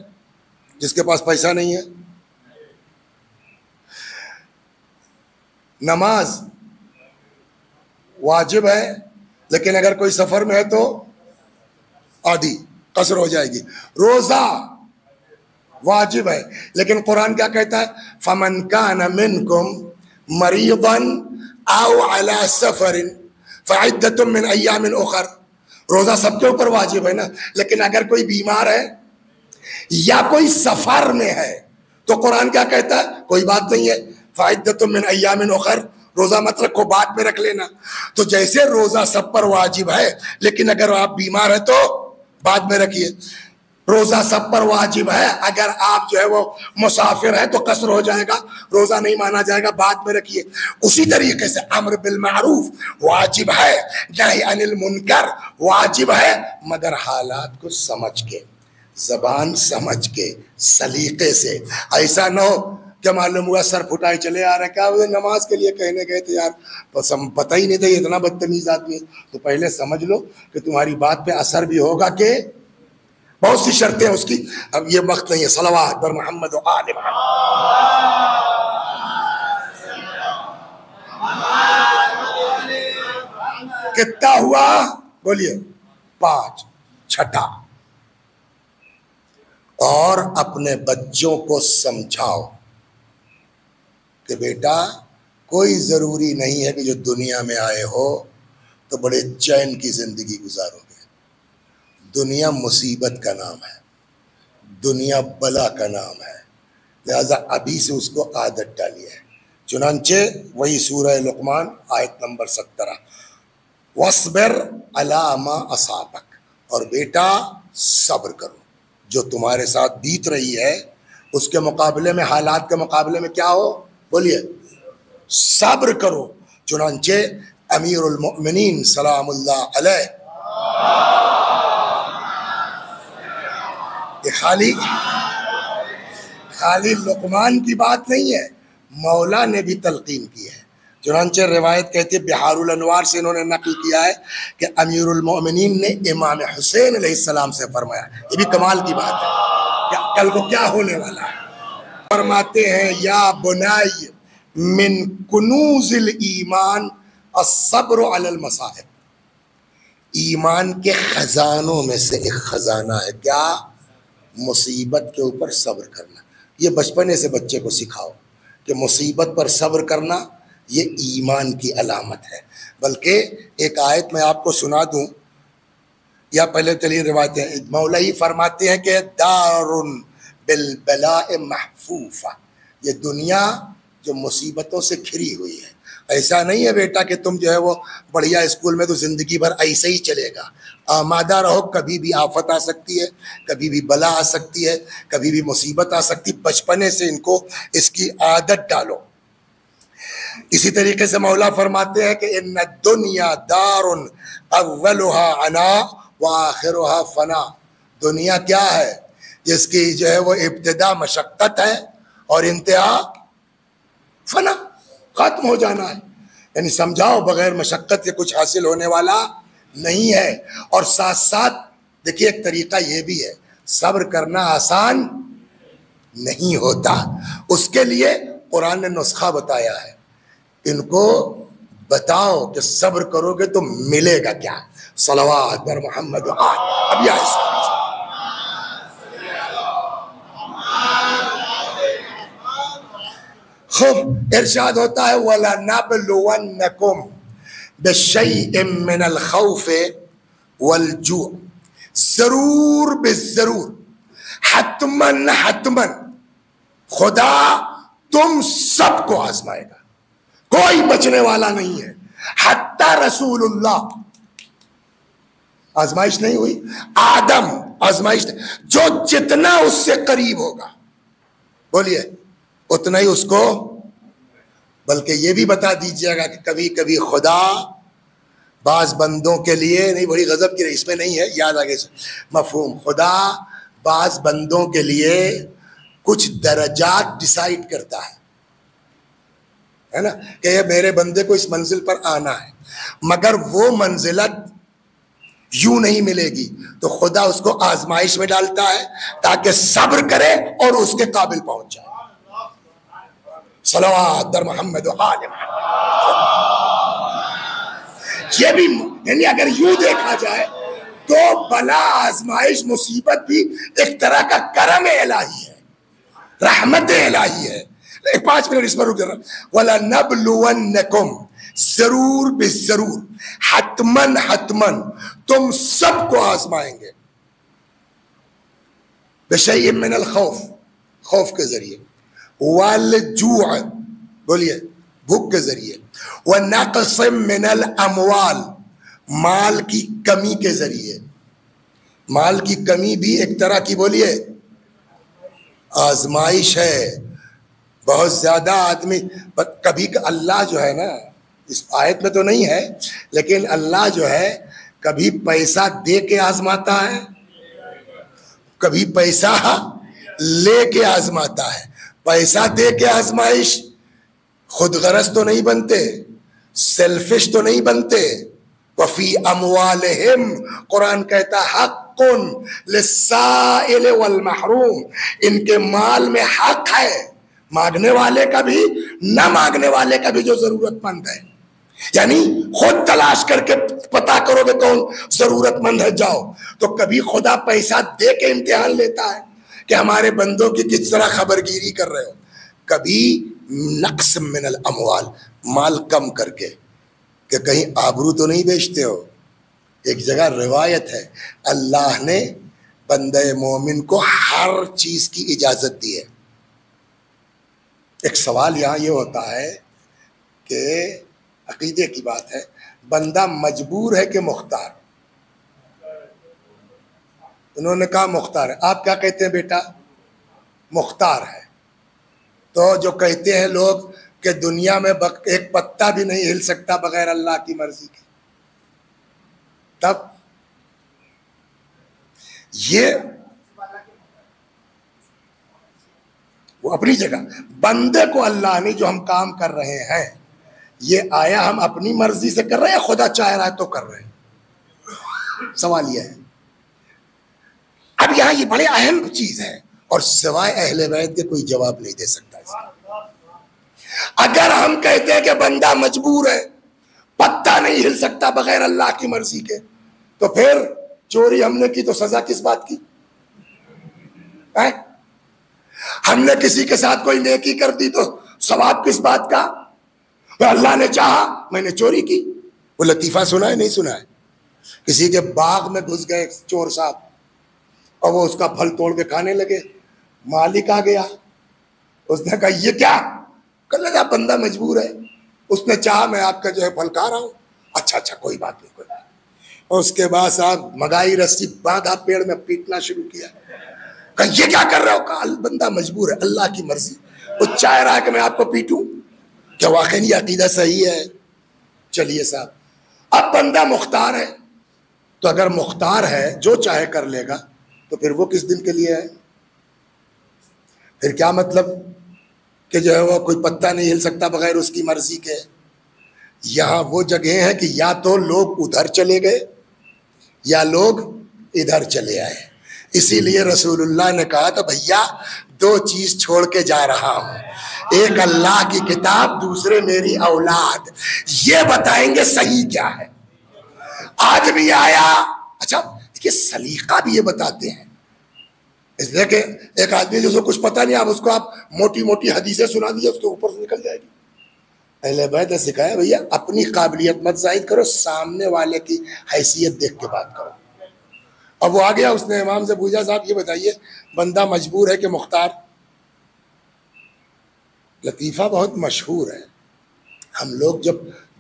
جس کے پاس پیسہ نہیں ہے, نماز واجب ہے لیکن اگر کوئی سفر میں ہے تو آدھی قصر ہو جائے گی. روزہ واجب ہے لیکن قرآن کیا کہتا ہے, فَمَنْ كَانَ مِنْكُمْ مَرِيضًا أَوْ عَلَى سَفَرٍ فَعِدَّةٌ مِّنْ أَيَّامٍ أُخَرَ. روزہ سب کے اوپر واجب ہے نا, لیکن اگر کوئی بیمار ہے یا کوئی سفر میں ہے تو قرآن کیا کہتا ہے, کوئی بات نہیں ہے, فَعِدَّةٌ مِّنْ أَيَّامٍ أُخَرَ, روزہ مت رکھو, بعد میں رکھ لینا. تو جیسے روزہ سب پر واجب ہے لیکن اگر آپ بیمار ہیں تو بعد میں رکھیے. روزہ سب پر واجب ہے, اگر آپ جو ہے وہ مسافر ہیں تو قصر ہو جائے گا, روزہ نہیں مانا جائے گا, بعد میں رکھیے. اسی طریقے سے امر بالمعروف واجب ہے, نہی عن المنکر واجب ہے, مگر حالات کو سمجھ کے, زبان سمجھ کے, سلیقے سے. ایسا نہ ہو کہ معلوم ہوا سر پھٹائے چلے آ رہے, کیا نماز کے لیے کہنے گئے تھے یار, پتہ ہی نہیں تھا یہ اتنا بدتمیز آدمی ہے. تو پہلے سمجھ لو کہ تمہاری بات پہ اثر بھی ہوگا, کہ بہت سی شرطیں اس کی. اب یہ وقت نہیں ہے. صلوات بر محمد و آل محمد. کتنا ہوا بولیے, 5. چھٹا, اور اپنے بچوں کو سمجھاؤ کہ بیٹا کوئی ضروری نہیں ہے کہ جو دنیا میں آئے ہو تو بڑے چین کی زندگی گزارو گے. دنیا مصیبت کا نام ہے, دنیا بلا کا نام ہے, لہذا ابھی سے اس کو عادت ڈالی ہے. چنانچہ وہی سورہ لقمان آیت نمبر 17, وَاصْبِرْ عَلَىٰ مَا أَصَابَكَ, اور بیٹا صبر کرو, جو تمہارے ساتھ بیت رہی ہے اس کے مقابلے میں, حالات کے مقابلے میں کیا ہو, بولیے صبر کرو. چنانچہ امیر المؤمنین سلام اللہ علیہ, یہ خالی لقمان کی بات نہیں ہے, مولا نے بھی تلقین کی ہے. چنانچہ روایت کہتی ہے, بحار الانوار سے انہوں نے نقل کیا ہے کہ امیر المؤمنین نے امام حسین علیہ السلام سے فرمایا. یہ بھی کمال کی بات ہے کہ کل کو کیا ہونے والا ہے. فرماتے ہیں, یا بنائی من کنوز الایمان الصبر علی المصائب، ایمان کے خزانوں میں سے ایک خزانہ ہے کیا؟ مصیبت کے اوپر صبر کرنا۔ یہ بچپنے سے بچے کو سکھاؤ کہ مصیبت پر صبر کرنا یہ ایمان کی علامت ہے۔ بلکہ ایک آیت میں آپ کو سنا دوں، یا پہلے چلیے روایتیں، مولا ہی فرماتے ہیں کہ دار بالبلاء محفوفہ، یہ دنیا جو مصیبتوں سے گھری ہوئی ہے۔ ایسا نہیں ہے بیٹا کہ تم جو ہے وہ بڑھیا اسکول میں تو زندگی بھر ایسے ہی چلے گا، آمادہ رہو، کبھی بھی آفت آ سکتی ہے، کبھی بھی بلا آ سکتی ہے، کبھی بھی مصیبت آ سکتی، بچپنے سے ان کو اس کی عادت ڈالو۔ اسی طریقے سے مولا فرماتے ہیں کہ ان الدنیا دار اولها عنا وآخرها فنا، دنیا کیا ہے؟ جس کی جو ہے وہ ابتدا مشقت ہے اور انتہا فنا، ختم ہو جانا ہے۔ یعنی سمجھاؤ بغیر مشقت کے کچھ حاصل ہونے والا نہیں ہے۔ اور ساتھ ساتھ دیکھیے ایک طریقہ یہ بھی ہے، صبر کرنا آسان نہیں ہوتا، اس کے لیے قرآن نے نسخہ بتایا ہے۔ ان کو بتاؤ کہ صبر کرو گے تو ملے گا کیا؟ صلوات بر محمد اب یہ خوب ارشاد ہوتا ہے وَلَنَبْلُوَنَّكُمْ بِشَيْءٍ مِّنَ الْخَوْفِ وَالْجُوعِ، ضرور بالضرور، حتماً حتماً خدا تم سب کو آزمائے گا، کوئی بچنے والا نہیں ہے۔ حتی رسول اللہ، آزمائش نہیں ہوئی، آدم آزمائش نہیں، جو جتنا اس سے قریب ہوگا بولیے اتنا ہی اس کو، بلکہ یہ بھی بتا دیجیے گا کہ کبھی کبھی خدا بعض بندوں کے لیے، نہیں بڑی غضب کی اس میں نہیں ہے، یاد آگے سے مفہوم، خدا بعض بندوں کے لیے کچھ درجات ڈیسائیڈ کرتا ہے نا، کہ یہ میرے بندے کو اس منزل پر آنا ہے، مگر وہ منزلت یوں نہیں ملے گی، تو خدا اس کو آزمائش میں ڈالتا ہے تاکہ صبر کرے اور اس کے قابل پہنچ جائے۔ صلوات در محمد و آل محمد۔ یہ بھی یعنی اگر یوں دیکھا جائے تو بلا، آزمائش، مصیبت بھی ایک طرح کا کرم الہی ہے، رحمت الہی ہے۔ 5 منٹ اس پر رک جانا۔ وَلَنَبْلُوَنَّكُمْ، ضرور بالضرور، حتماً حتماً تم سب کو آزمائیں گے، بِشَيْءٍ مِّنَ الْخَوْفِ، خوف کے ذریعے، وَالْجُوعِ، بولیے بھوک کے ذریعے، وَنَقْصٍ مِّنَ الْأَمْوَالِ، مال کی کمی کے ذریعے۔ مال کی کمی بھی ایک طرح کی بولیے آزمائش ہے۔ بہت زیادہ آدمی کبھی اللہ جو ہے نا، اس آیت میں تو نہیں ہے لیکن اللہ جو ہے کبھی پیسہ دے کے آزماتا ہے، کبھی پیسہ لے کے آزماتا ہے۔ پیسہ دے کے آزمائش، خود غرض تو نہیں بنتے، سیلفش تو نہیں بنتے۔ وفی اموالہم، قرآن کہتا حق للسائل والمحروم، ان کے مال میں حق ہے، مانگنے والے کا بھی، نہ مانگنے والے کا بھی جو ضرورت مند ہے۔ یعنی خود تلاش کر کے پتا کرو کہ کون ضرورت مند ہے، جاؤ۔ تو کبھی خدا پیسہ دے کے امتحان لیتا ہے کہ ہمارے بندوں کی کس طرح خبر گیری کر رہے ہو، کبھی نقص من الاموال، مال کم کر کے کہ کہیں آبرو تو نہیں بیچتے ہو۔ ایک جگہ روایت ہے اللہ نے بندہ مومن کو ہر چیز کی اجازت دی ہے۔ ایک سوال یہاں یہ ہوتا ہے کہ عقیدے کی بات ہے، بندہ مجبور ہے کہ مختار؟ انہوں نے کہا مختار ہے، آپ کیا کہتے ہیں بیٹا؟ مختار ہے۔ تو جو کہتے ہیں لوگ کہ دنیا میں ایک پتا بھی نہیں ہل سکتا بغیر اللہ کی مرضی کے، تب یہ وہ اپنی جگہ، بندے کو اللہ نے جو ہم کام کر رہے ہیں یہ آیا ہم اپنی مرضی سے کر رہے ہیں، خدا چاہ رہا ہے تو کر رہے ہیں؟ سوال یہ ہے۔ اب یہاں یہ بڑے اہم چیز ہے اور سوائے اہل بیت کے کوئی جواب نہیں دے سکتا اس کا۔ اگر ہم کہتے ہیں کہ بندہ مجبور ہے، پتا نہیں ہل سکتا بغیر اللہ کی مرضی کے، تو پھر چوری ہم نے کی تو سزا کس بات کی؟ ہم نے کسی کے ساتھ کوئی نیکی کر دی تو ثواب کس بات کا؟ اللہ نے چاہا میں نے چوری کی۔ وہ لطیفہ سنا ہے نہیں سنا ہے؟ کسی کے باغ میں گھس گئے چور صاحب اور وہ اس کا پھل توڑ کے کھانے لگے، مالک آ گیا، اس نے کہا یہ کیا؟ کہنے لگا بندہ مجبور ہے، اس نے چاہا میں آپ کا جو ہے پھل کھا رہا ہوں۔ اچھا کوئی بات نہیں، کوئی بات نہیں۔ اور اس کے بعد صاحب مگائی رسی باندھا پیڑ میں پیٹنا شروع کیا۔ کہا یہ کیا کر رہے ہو؟ کہا بندہ مجبور ہے، اللہ کی مرضی، وہ چاہ رہا ہے کہ میں آپ کو پیٹوں۔ کیا واقعی یہ عقیدہ صحیح ہے؟ چلیے صاحب، اب بندہ مختار ہے، تو اگر مختار ہے جو چاہے کر لے گا تو پھر وہ کس دن کے لیے ہے؟ پھر کیا مطلب کہ جو ہے وہ کوئی پتا نہیں ہل سکتا بغیر اس کی مرضی کے؟ یہاں وہ جگہ ہے کہ یا تو لوگ ادھر چلے گئے یا لوگ ادھر چلے آئے۔ اسی لیے رسول اللہ نے کہا تھا بھیا دو چیز چھوڑ کے جا رہا ہوں، ایک اللہ کی کتاب، دوسرے میری اولاد، یہ بتائیں گے صحیح کیا ہے۔ آج بھی آیا، اچھا یہ سلیقہ بھی یہ بتاتے ہیں، اس لیے کہ ایک آدمی جس کو کچھ پتہ نہیں، آپ اس کو آپ موٹی موٹی حدیثیں سنا دیے، اس کے اوپر سے نکل جائے گی۔ اہل بیت نے سکھایا بھیا اپنی قابلیت مت ظاہر کرو، سامنے والے کی حیثیت دیکھ کے بات کرو۔ اب وہ آ گیا، اس نے امام سے پوچھا صاحب یہ بتائیے بندہ مجبور ہے کہ مختار؟ لطیفہ بہت مشہور ہے، ہم لوگ جب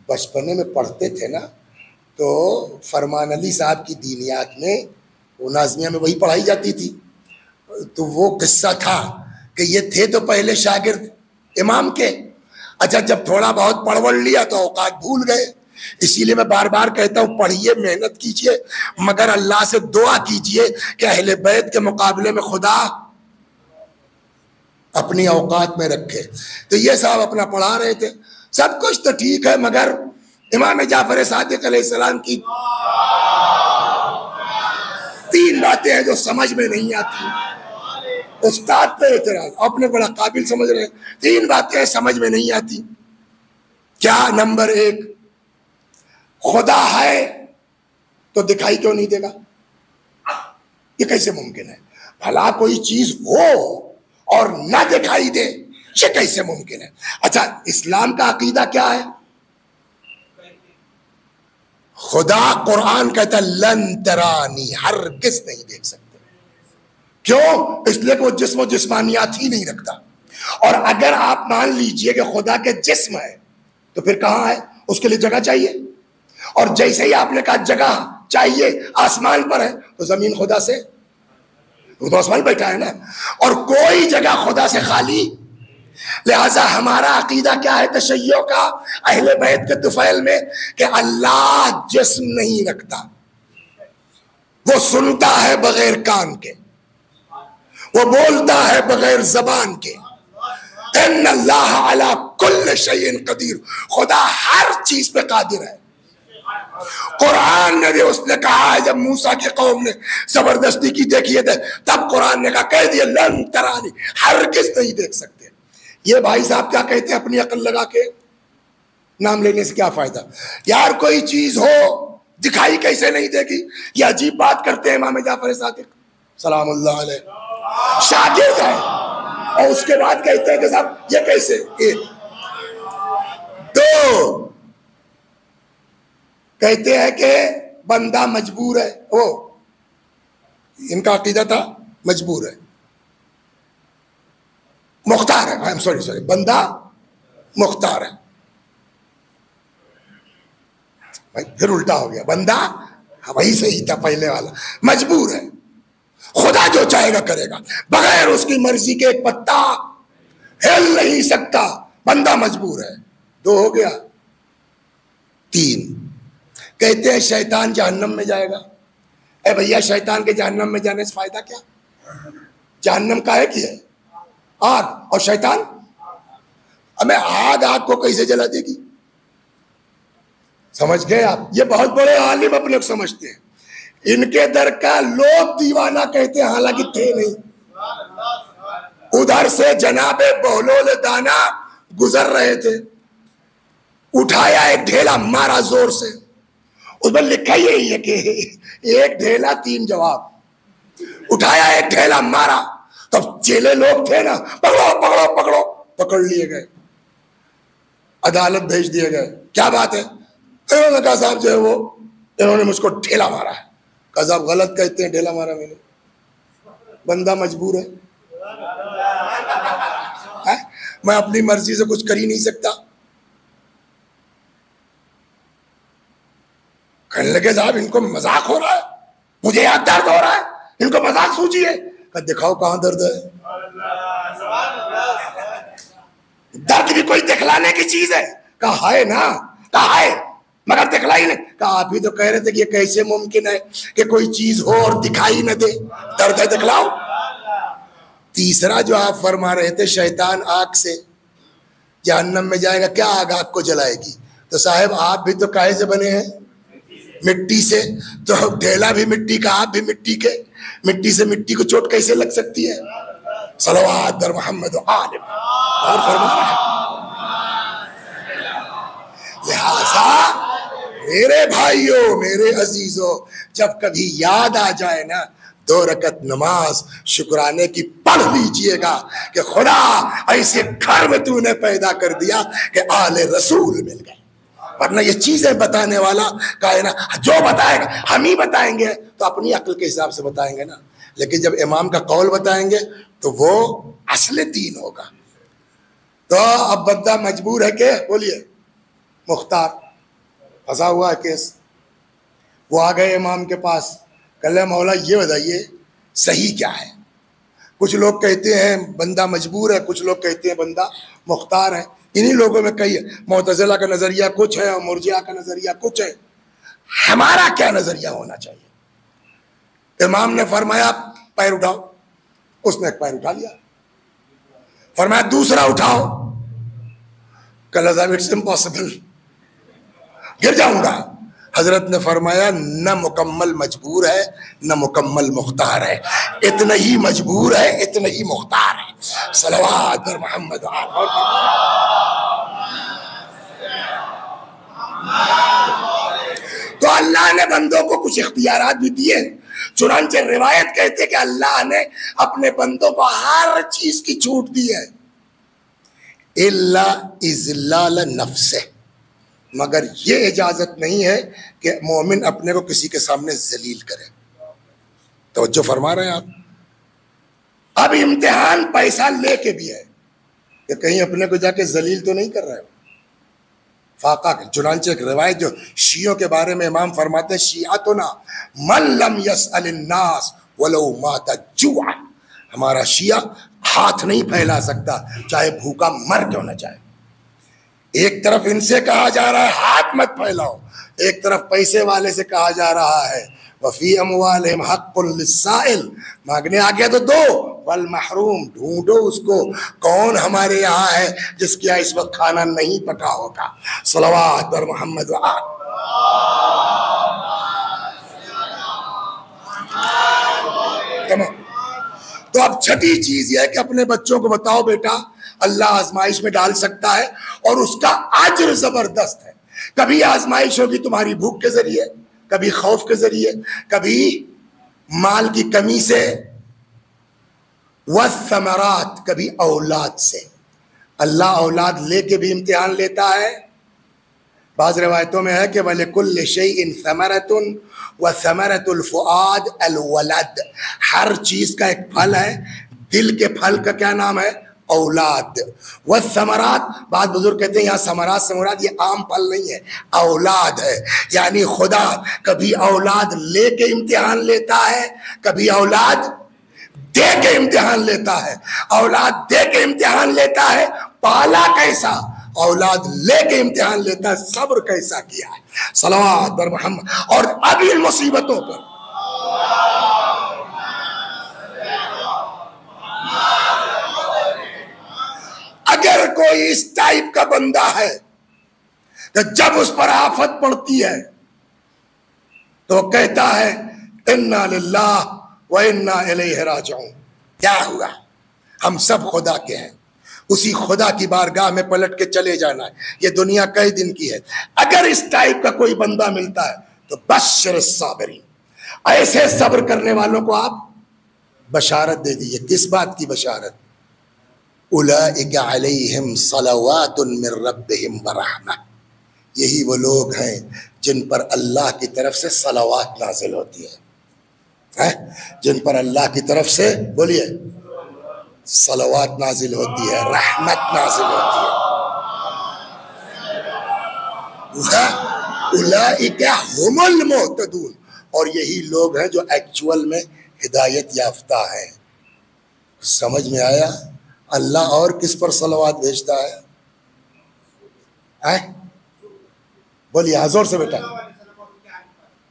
بچپنے میں پڑھتے تھے نا تو فرمان علی صاحب کی دینیات میں، وہ نازمیہ میں وہی پڑھائی جاتی تھی، تو وہ قصہ تھا کہ یہ تھے تو پہلے شاگرد امام کے، اچھا جب تھوڑا بہت پڑھ وڑھ لیا تو اوقات بھول گئے۔ اسی لیے میں بار بار کہتا ہوں پڑھیے، محنت کیجیے، مگر اللہ سے دعا کیجیے کہ اہل بیت کے مقابلے میں خدا اپنی اوقات میں رکھے۔ تو یہ صاحب اپنا پڑھا رہے تھے، سب کچھ تو ٹھیک ہے، مگر امام جعفر صادق علیہ السلام کی 3 باتیں ہیں جو سمجھ میں نہیں آتی۔ استاد پہ اعتراض، اپنے بڑا قابل سمجھ رہے ہیں، 3 باتیں سمجھ میں نہیں آتی۔ کیا؟ نمبر 1، خدا ہے تو دکھائی کیوں نہیں دے گا؟ یہ کیسے ممکن ہے؟ بھلا کوئی چیز ہو اور نہ دکھائی دے، یہ کیسے ممکن ہے؟ اچھا اسلام کا عقیدہ کیا ہے؟ خدا قرآن کہتا ہے لن ترانی، ہرگز نہیں دیکھ سکتے۔ کیوں؟ اس لیے کہ وہ جسم و جسمانیات ہی نہیں رکھتا۔ اور اگر آپ مان لیجئے کہ خدا کے جسم ہے تو پھر کہاں ہے؟ اس کے لیے جگہ چاہیے، اور جیسے ہی آپ نے کہا جگہ چاہیے آسمان پر ہے تو زمین خدا سے، وہ تو آسمان بیٹھا ہے نا، اور کوئی جگہ خدا سے خالی۔ لہذا ہمارا عقیدہ کیا ہے تشیع کا، اہل بیت کے طفیل میں، کہ اللہ جسم نہیں رکھتا، وہ سنتا ہے بغیر کان کے، وہ بولتا ہے بغیر زبان کے۔ ان اللہ علی کل شیء قدیر، خدا ہر چیز پہ قادر ہے۔ قرآن نے بھی اس نے کہا ہے، جب موسیٰ کی قوم نے زبردستی کی دیکھیے تھے تب قرآن نے کہا کہہ دیا لن ترانی، ہرگز نہیں دیکھ سکتے۔ یہ بھائی صاحب کیا کہتے ہیں اپنی عقل لگا کے؟ نام لینے سے کیا فائدہ؟ یار کوئی چیز ہو دکھائی کیسے نہیں دے گی؟ یہ عجیب بات کرتے ہیں امام جعفر صادق سلام اللہ علیہ، شاگرد ہے اور اس کے بعد کہتے ہیں کہ صاحب یہ کیسے؟ 1 2 کہتے ہیں کہ بندہ مجبور ہے، وہ ان کا عقیدہ تھا مجبور ہے، مختار ہے، سوری بندہ مختار ہے، پھر الٹا ہو گیا، بندہ وہی صحیح تھا پہلے والا، مجبور ہے، خدا جو چاہے گا کرے گا، بغیر اس کی مرضی کے ایک پتا ہل نہیں سکتا، بندہ مجبور ہے۔ 2 ہو گیا۔ 3 کہتے ہیں شیطان جہنم میں جائے گا۔ اے بھیا شیطان کے جہنم میں جانے سے فائدہ کیا؟ جہنم کا ہے کہ ہے آگ، اور شیطان ہمیں آگ کو کیسے جلا دے گی؟ سمجھ گئے آپ؟ یہ بہت بڑے عالم اپنے کو سمجھتے ہیں، ان کے در کا لوگ دیوانہ کہتے ہیں، حالانکہ تھے نہیں۔ ادھر سے جناب بہلول دانا گزر رہے تھے، اٹھایا ایک ڈھیلا مارا زور سے. اس پر لکھا یہی ہے کہ ایک ڈھیلا 3 جواب. اٹھایا ایک ڈھیلا مارا. تب چیلے لوگ تھے نا, پکڑو پکڑو پکڑو, پکڑ لیے گئے, عدالت بھیج دیے گئے. کیا بات ہے؟ انہوں نے کہا صاحب جو ہے وہ انہوں نے مجھ کو ڈھیلا مارا ہے. کہا صاحب غلط کہتے ہیں, ڈھیلا مارا میں نے, بندہ مجبور ہے, میں اپنی مرضی سے کچھ کر ہی نہیں سکتا. کہنے لگے صاحب ان کو مذاق ہو رہا ہے, مجھے یہاں درد ہو رہا ہے, ان کو مذاق سوچیے. کہ دکھاؤ کہاں درد ہے. درد بھی کوئی دکھلانے کی چیز ہے. کہا ہے نا, کہا ہے مگر دکھلائی نہیں. کہا آپ ہی تو کہہ رہے تھے کہ یہ کیسے ممکن ہے کہ کوئی چیز ہو اور دکھائی نہ دے, درد ہے دکھلاؤ. تیسرا جو آپ فرما رہے تھے شیطان آگ سے جہنم میں جائے گا, کیا آگ آگ کو جلائے گی؟ تو صاحب آپ بھی تو کاہے سے بنے ہیں؟ مٹی سے. تو ڈھیلا بھی مٹی کا, آپ بھی مٹی کے. مٹی سے مٹی کو چوٹ کیسے لگ سکتی ہے؟ صلوات بر محمد و آل محمد. اور فرما رہے ہیں لہذا میرے بھائیوں, میرے عزیزوں, جب کبھی یاد آ جائے نا 2 رکعت نماز شکرانے کی پڑھ لیجئے گا کہ خدا ایسے گھر میں تو نے پیدا کر دیا کہ آل رسول مل گئے. ورنہ یہ چیزیں بتانے والا کہے نا جو بتائے گا ہم ہی بتائیں گے تو اپنی عقل کے حساب سے بتائیں گے نا, لیکن جب امام کا قول بتائیں گے تو وہ اصل دین ہوگا. تو اب بندہ مجبور ہے کہ بولیے مختار پھنسا ہوا ہے کیس. وہ آ گئے امام کے پاس, کہلے مولا یہ بتائیے صحیح کیا ہے. کچھ لوگ کہتے ہیں بندہ مجبور ہے, کچھ لوگ کہتے ہیں بندہ مختار ہے. انہی لوگوں میں کئی معتزلہ کا نظریہ کچھ ہے اور مرجیہ کا نظریہ کچھ ہے. ہمارا کیا نظریہ ہونا چاہیے؟ امام نے فرمایا پیر اٹھاؤ, اس نے ایک پیر اٹھا لیا. فرمایا دوسرا اٹھاؤ, کہا صاحب اٹس امپاسبل, گر جاؤں گا. حضرت نے فرمایا نہ مکمل مجبور ہے نہ مکمل مختار ہے, اتنا ہی مجبور ہے اتنا ہی مختار ہے. صلوات پر محمد. تو اللہ نے بندوں کو کچھ اختیارات بھی دیے, چنانچہ روایت کہتے کہ اللہ نے اپنے بندوں کو ہر چیز کی چھوٹ دی ہے الا اذلال نفسه, مگر یہ اجازت نہیں ہے کہ مومن اپنے کو کسی کے سامنے ذلیل کرے. توجہ فرما رہے ہیں آپ؟ اب امتحان پیسہ لے کے بھی ہے کہ کہیں اپنے کو جا کے ذلیل تو نہیں کر رہے ہو. فاقہ چنانچہ ایک روایت جو شیعوں کے بارے میں امام فرماتے ہیں شیعتنا من لم یسأل الناس ولو مات جوعا, ہمارا شیعہ ہاتھ نہیں پھیلا سکتا چاہے بھوکا مر کیوں نہ جائے. ایک طرف ان سے کہا جا رہا ہے ہاتھ مت پھیلاؤ, ایک طرف پیسے والے سے کہا جا رہا ہے وفی اموالہم حق للسائل, مانگنے آ گیا تو دو, والمحروم ڈھونڈو اس کو کون ہمارے یہاں ہے جس کے اس وقت کھانا نہیں پکا ہوگا. صلوات بر محمد و آل. تو اب چھٹی چیز یہ ہے کہ اپنے بچوں کو بتاؤ بیٹا اللہ آزمائش میں ڈال سکتا ہے اور اس کا اجر زبردست ہے. کبھی آزمائش ہوگی تمہاری بھوک کے ذریعے, کبھی خوف کے ذریعے, کبھی مال کی کمی سے, والثمرات کبھی اولاد سے. اللہ اولاد لے کے بھی امتحان لیتا ہے. بعض روایتوں میں ہے کہ وَلِكُلِّ شَيْءٍ ثَمَرَةٌ وَثَمَرَةُ الْفُؤَادِ الْوَلَدِ, ہر چیز کا ایک پھل ہے, دل کے پھل کا کیا نام ہے؟ اولاد. والثمرات, بعض بزرگ کہتے ہیں یہاں ثمرات سے مراد یہ عام پھل نہیں ہے, اولاد ہے. یعنی خدا کبھی اولاد لے کے امتحان لیتا ہے, کبھی اولاد دے کے امتحان لیتا ہے. اولاد دے کے امتحان لیتا ہے پالا کیسا, اولاد لے کے امتحان لیتا ہے صبر کیسا کیا ہے. صلوات بر محمد. اور اب ان مصیبتوں پر اگر کوئی اس ٹائپ کا بندہ ہے کہ جب اس پر آفت پڑتی ہے تو کہتا ہے انا للہ و انا الیہ راجعون, کیا ہوا, ہم سب خدا کے ہیں, اسی خدا کی بارگاہ میں پلٹ کے چلے جانا ہے. یہ دنیا کئی دن کی ہے. اگر اس ٹائپ کا کوئی بندہ ملتا ہے تو بشر الصابرین، ایسے صبر کرنے والوں کو آپ بشارت دے دیجئے. کس بات کی بشارت؟ اولئک علیہم صلوات من ربہم ورحمہ، یہی وہ لوگ ہیں جن پر اللہ کی طرف سے صلوات نازل ہوتی ہے، جن پر اللہ کی طرف سے بولیے صلوات نازل ہوتی ہے، رحمت نازل ہوتی ہے. اولئک هم المہتدون، اور یہی لوگ ہیں جو ایکچول میں ہدایت یافتہ ہیں. سمجھ میں آیا؟ اللہ اور کس پر صلوات بھیجتا ہے؟ بولیے حضور سے بیٹا،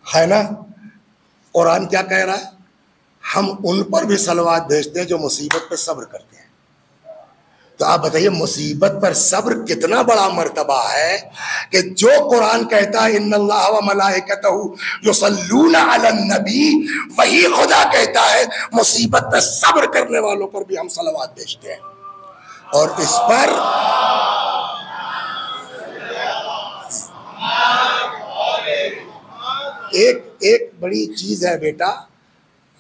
ہے نا؟ قرآن کیا کہہ رہا ہے؟ ہم ان پر بھی صلوات بھیجتے ہیں جو مصیبت پہ صبر کرتے ہیں. تو آپ بتائیے مصیبت پر صبر کتنا بڑا مرتبہ ہے کہ جو قرآن کہتا ہے ان اللہ و ملائکتہ یصلون علی النبی، وہی خدا کہتا ہے مصیبت پر صبر کرنے والوں پر بھی ہم صلوات بھیجتے ہیں. اور اس پر ایک بڑی چیز ہے بیٹا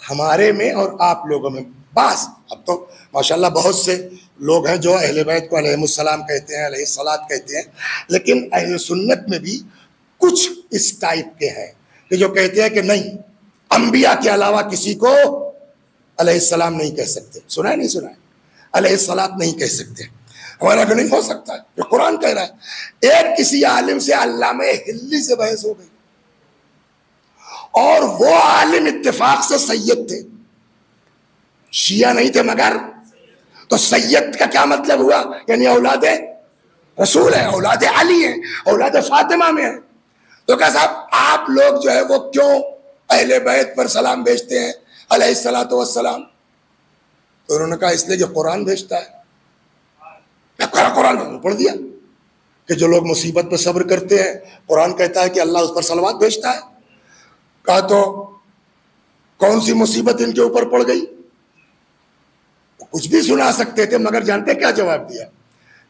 ہمارے میں اور آپ لوگوں میں. بعض اب تو ماشاءاللہ بہت سے لوگ ہیں جو اہل بیت کو علیہم السلام کہتے ہیں، علیہ الصلاۃ کہتے ہیں، لیکن اہل سنت میں بھی کچھ اس ٹائپ کے ہیں کہ جو کہتے ہیں کہ نہیں، انبیاء کے علاوہ کسی کو علیہ السلام نہیں کہہ سکتے. سنا ہے نہیں سنا ہے؟ علیہ الصلاۃ نہیں کہہ سکتے. ہمارا کہ نہیں ہو سکتا ہے، جو قرآن کہہ رہا ہے. ایک کسی عالم سے علامہ ہلی سے بحث ہو گئی، اور وہ عالم اتفاق سے سید تھے، شیعہ نہیں تھے. مگر تو سید کا کیا مطلب ہوا؟ یعنی اولاد رسول ہے، اولاد علی ہے، اولاد فاطمہ میں ہے. تو کہا صاحب آپ لوگ جو ہے وہ کیوں اہل بیت پر سلام بھیجتے ہیں علیہ الصلاۃ والسلام؟ تو انہوں نے کہا اس لیے کہ قرآن بھیجتا ہے. قرآن پڑھ دیا کہ جو لوگ مصیبت پہ صبر کرتے ہیں قرآن کہتا ہے کہ اللہ اس پر صلوات بھیجتا ہے. کہا تو کون سی مصیبت ان کے اوپر پڑ گئی؟ کچھ بھی سنا سکتے تھے، مگر جانتے کیا جواب دیا؟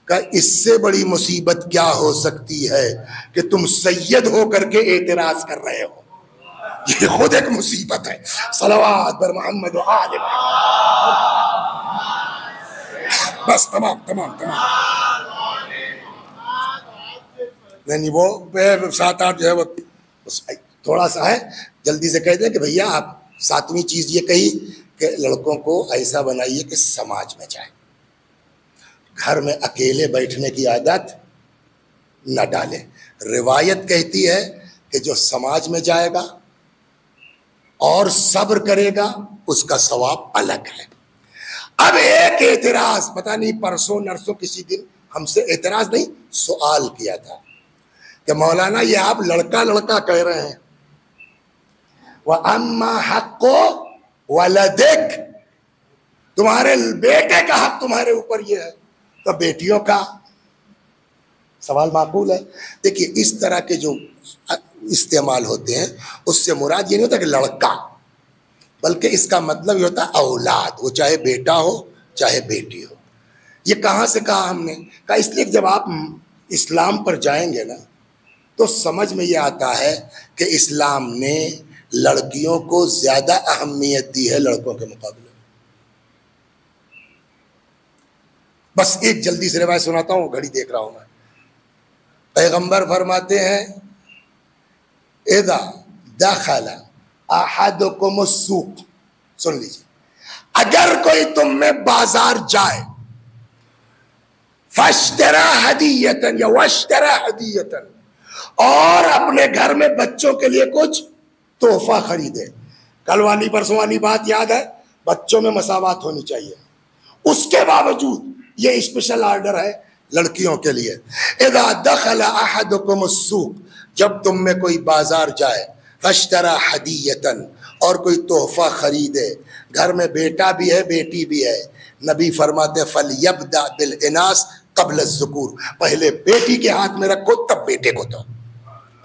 کہ اس سے بڑی مصیبت کیا ہو سکتی ہے کہ تم سید ہو کر کے اعتراض کر رہے ہو. یہ خود ایک مصیبت ہے. صلوات بر محمد و آل محمد. بس تمام. نہیں وہ 7-8 جو ہے وہ تھوڑا سا ہے، جلدی سے کہہ دیں کہ بھیا آپ 7ویں چیز یہ کہی کہ لڑکوں کو ایسا بنائیے کہ سماج میں جائیں، گھر میں اکیلے بیٹھنے کی عادت نہ ڈالیں. روایت کہتی ہے کہ جو سماج میں جائے گا اور صبر کرے گا اس کا ثواب الگ ہے. اب ایک اعتراض، پتہ نہیں پرسوں نرسوں کسی دن ہم سے اعتراض نہیں سوال کیا تھا کہ مولانا یہ آپ لڑکا لڑکا کہہ رہے ہیں، وَأَمَّا حَقُّ وَلَدِكَ، تمہارے بیٹے کا حق تمہارے اوپر یہ ہے، تو بیٹیوں کا سوال معقول ہے. دیکھیے اس طرح کے جو استعمال ہوتے ہیں اس سے مراد یہ نہیں ہوتا کہ لڑکا، بلکہ اس کا مطلب یہ ہوتا ہے اولاد، وہ چاہے بیٹا ہو چاہے بیٹی ہو. یہ کہاں سے کہا ہم نے؟ کہا اس لیے جب آپ اسلام پر جائیں گے نا تو سمجھ میں یہ آتا ہے کہ اسلام نے لڑکیوں کو زیادہ اہمیت دی ہے لڑکوں کے مقابلے. بس ایک جلدی سے روایت سناتا ہوں، گھڑی دیکھ رہا ہوں میں. پیغمبر فرماتے ہیں اذا دخل احدکم السوق، سن لیجیے، اگر کوئی تم میں بازار جائے، فاشترى ہدیۃ یا واشترى ہدیۃ، اور اپنے گھر میں بچوں کے لیے کچھ تحفہ خریدے. کل والی پرسوں والی بات یاد ہے، بچوں میں مساوات ہونی چاہیے. اس کے باوجود یہ اسپیشل آرڈر ہے لڑکیوں کے لیے. اذا دخل احدکم السوق، جب تم میں کوئی بازار جائے، فاشترى ہدیۃ، اور کوئی تحفہ خریدے، گھر میں بیٹا بھی ہے بیٹی بھی ہے، نبی فرماتے فلیبدأ بالاناث قبل الذکور، پہلے بیٹی کے ہاتھ میں رکھو تب بیٹے کو دو.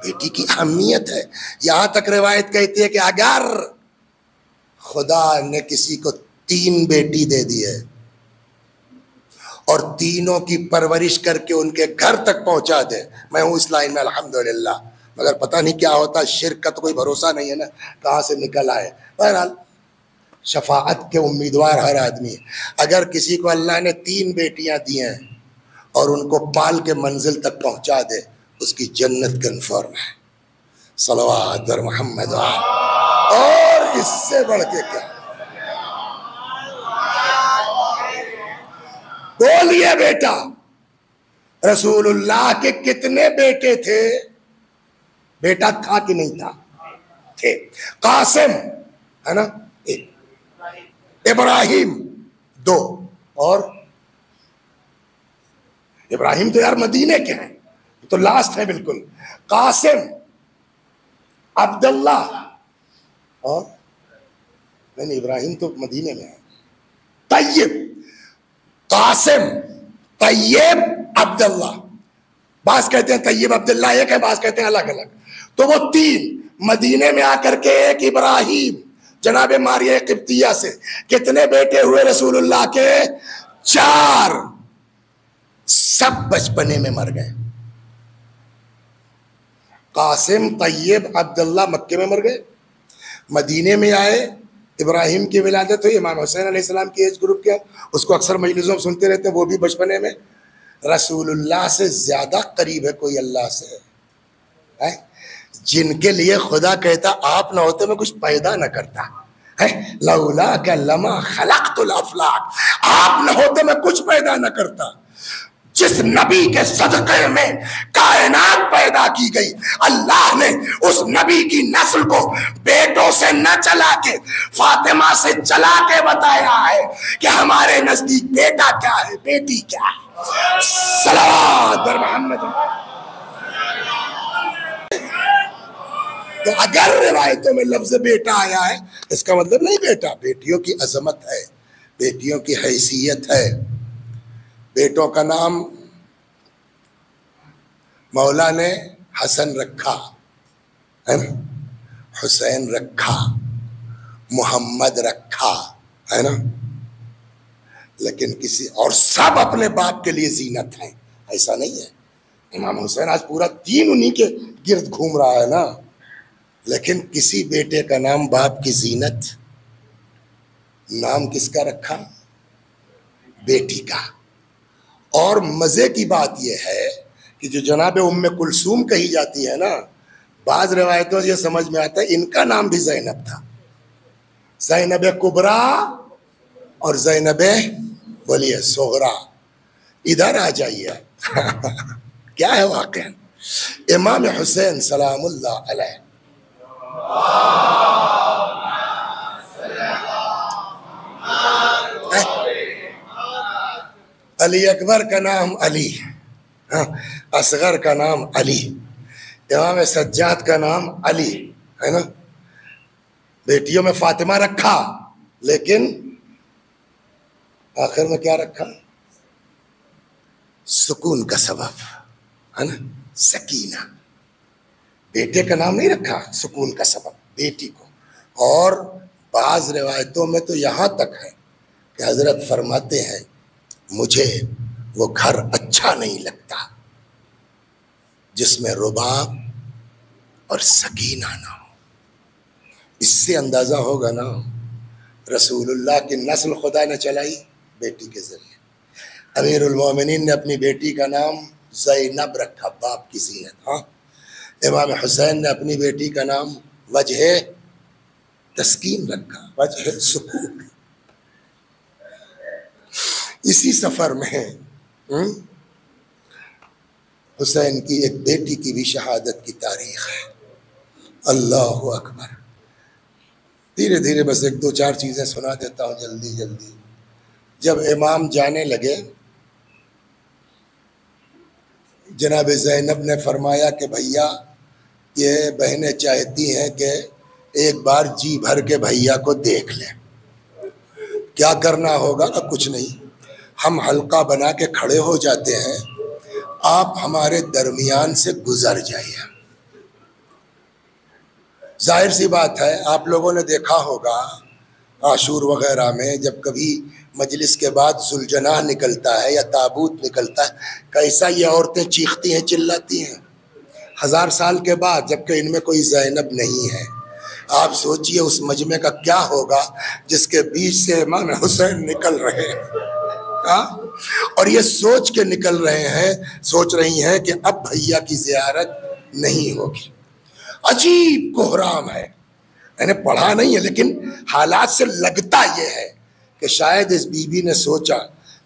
بیٹی کی اہمیت ہے. یہاں تک روایت کہتی ہے کہ اگر خدا نے کسی کو 3 بیٹی دے دی ہے اور تینوں کی پرورش کر کے ان کے گھر تک پہنچا دے. میں ہوں اس لائن میں الحمدللہ، مگر پتہ نہیں کیا ہوتا، شرک کا تو کوئی بھروسہ نہیں ہے نا، کہاں سے نکل آئے. بہرحال شفاعت کے امیدوار ہر آدمی ہے. اگر کسی کو اللہ نے 3 بیٹیاں دی ہیں اور ان کو پال کے منزل تک پہنچا دے، اس کی جنت کنفرم ہے. صلوات بر محمد. اور اس سے بڑھ کے کیا بولیے بیٹا. رسول اللہ کے کتنے بیٹے تھے؟ بیٹا تھا کہ نہیں تھا؟ تھے. قاسم ہے نا 1، ابراہیم 2، اور ابراہیم تو یار مدینے کے ہیں، تو لاسٹ ہے بالکل. قاسم، عبداللہ، اور نہیں ابراہیم تو مدینے میں ہے. طیب، قاسم، طیب، عبداللہ. بعض کہتے ہیں طیب عبداللہ ایک ہے، بعض کہتے ہیں الگ الگ. تو وہ 3 مدینے میں آ کر کے. ایک ابراہیم جناب ماریہ قبطیہ سے. کتنے بیٹے ہوئے رسول اللہ کے؟ 4. سب بچپنے میں مر گئے. قاسم، طیب، عبداللہ مکے میں مر گئے. مدینے میں آئے، ابراہیم کی ولادت ہوئی. امام حسین علیہ السلام کی ایج گروپ کیا، اس کو اکثر مجلسوں میں سنتے رہتے ہیں، وہ بھی بچپنے میں. رسول اللہ سے زیادہ قریب ہے کوئی اللہ سے ہے؟ جن کے لیے خدا کہتا آپ نہ ہوتے میں کچھ پیدا نہ کرتا. لولاک لما خلقت الافلاک، آپ نہ ہوتے میں کچھ پیدا نہ کرتا. جس نبی کے صدقے میں کائنات پیدا کی گئی، اللہ نے اس نبی کی نسل کو بیٹوں سے نہ چلا کے فاطمہ سے چلا کے بتایا ہے کہ ہمارے نزدیک بیٹا کیا ہے، بیٹی کیا ہے. صلوات بر محمد. تو اگر روایتوں میں لفظ بیٹا آیا ہے، اس کا مطلب نہیں بیٹا. بیٹیوں کی عظمت ہے، بیٹیوں کی حیثیت ہے. بیٹوں کا نام مولا نے حسن رکھا ہے نا، حسین رکھا، محمد رکھا ہے نا، لیکن کسی اور سب اپنے باپ کے لیے زینت ہیں، ایسا نہیں ہے. امام حسین آج پورا دین انہی کے گرد گھوم رہا ہے نا، لیکن کسی بیٹے کا نام باپ کی زینت. نام کس کا رکھا؟ بیٹی کا. اور مزے کی بات یہ ہے کہ جو جناب ام کلثوم کہی جاتی ہے نا، بعض روایتوں سے یہ سمجھ میں آتا ہے ان کا نام بھی زینب تھا. زینب کبریٰ اور زینب بولیے صغریٰ. ادھر آ جائیے. کیا ہے واقعہ؟ امام حسین سلام اللہ علیہ علی اکبر کا نام علی، اصغر کا نام علی، امام سجاد کا نام علی ہے نا. بیٹیوں میں فاطمہ رکھا، لیکن آخر میں کیا رکھا؟ سکون کا سبب ہے نا، سکینہ. بیٹے کا نام نہیں رکھا، سکون کا سبب بیٹی کو. اور بعض روایتوں میں تو یہاں تک ہے کہ حضرت فرماتے ہیں مجھے وہ گھر اچھا نہیں لگتا جس میں رباب اور سکینہ نہ ہو. اس سے اندازہ ہوگا نا رسول اللہ کی نسل خدا نے چلائی بیٹی کے ذریعے. امیر المومنین نے اپنی بیٹی کا نام زینب رکھا، باپ کی زینت. ہاں، امام حسین نے اپنی بیٹی کا نام وجہ تسکین رکھا، وجہ سکون. اسی سفر میں حسین کی ایک بیٹی کی بھی شہادت کی تاریخ ہے. اللہ اکبر. دھیرے دھیرے بس 1-2-4 چیزیں سنا دیتا ہوں جلدی جلدی. جب امام جانے لگے، جناب زینب نے فرمایا کہ بھیا یہ بہنیں چاہتی ہیں کہ ایک بار جی بھر کے بھیا کو دیکھ لیں. کیا کرنا ہوگا؟ کچھ نہیں، ہم حلقہ بنا کے کھڑے ہو جاتے ہیں، آپ ہمارے درمیان سے گزر جائیے. ظاہر سی بات ہے، آپ لوگوں نے دیکھا ہوگا عاشور وغیرہ میں جب کبھی مجلس کے بعد ذوالجناح نکلتا ہے یا تابوت نکلتا ہے، کیسا یہ عورتیں چیختی ہیں چلاتی ہیں 1000 سال کے بعد، جبکہ ان میں کوئی زینب نہیں ہے۔ آپ سوچئے اس مجمع کا کیا ہوگا جس کے بیچ سے امام حسین نکل رہے ہیں، اور یہ سوچ کے نکل رہے ہیں، سوچ رہی ہیں کہ اب بھیا کی زیارت نہیں ہوگی۔ عجیب کوہرام ہے، میں نے پڑھا نہیں ہے لیکن حالات سے لگتا یہ ہے کہ شاید اس بی بی نے سوچا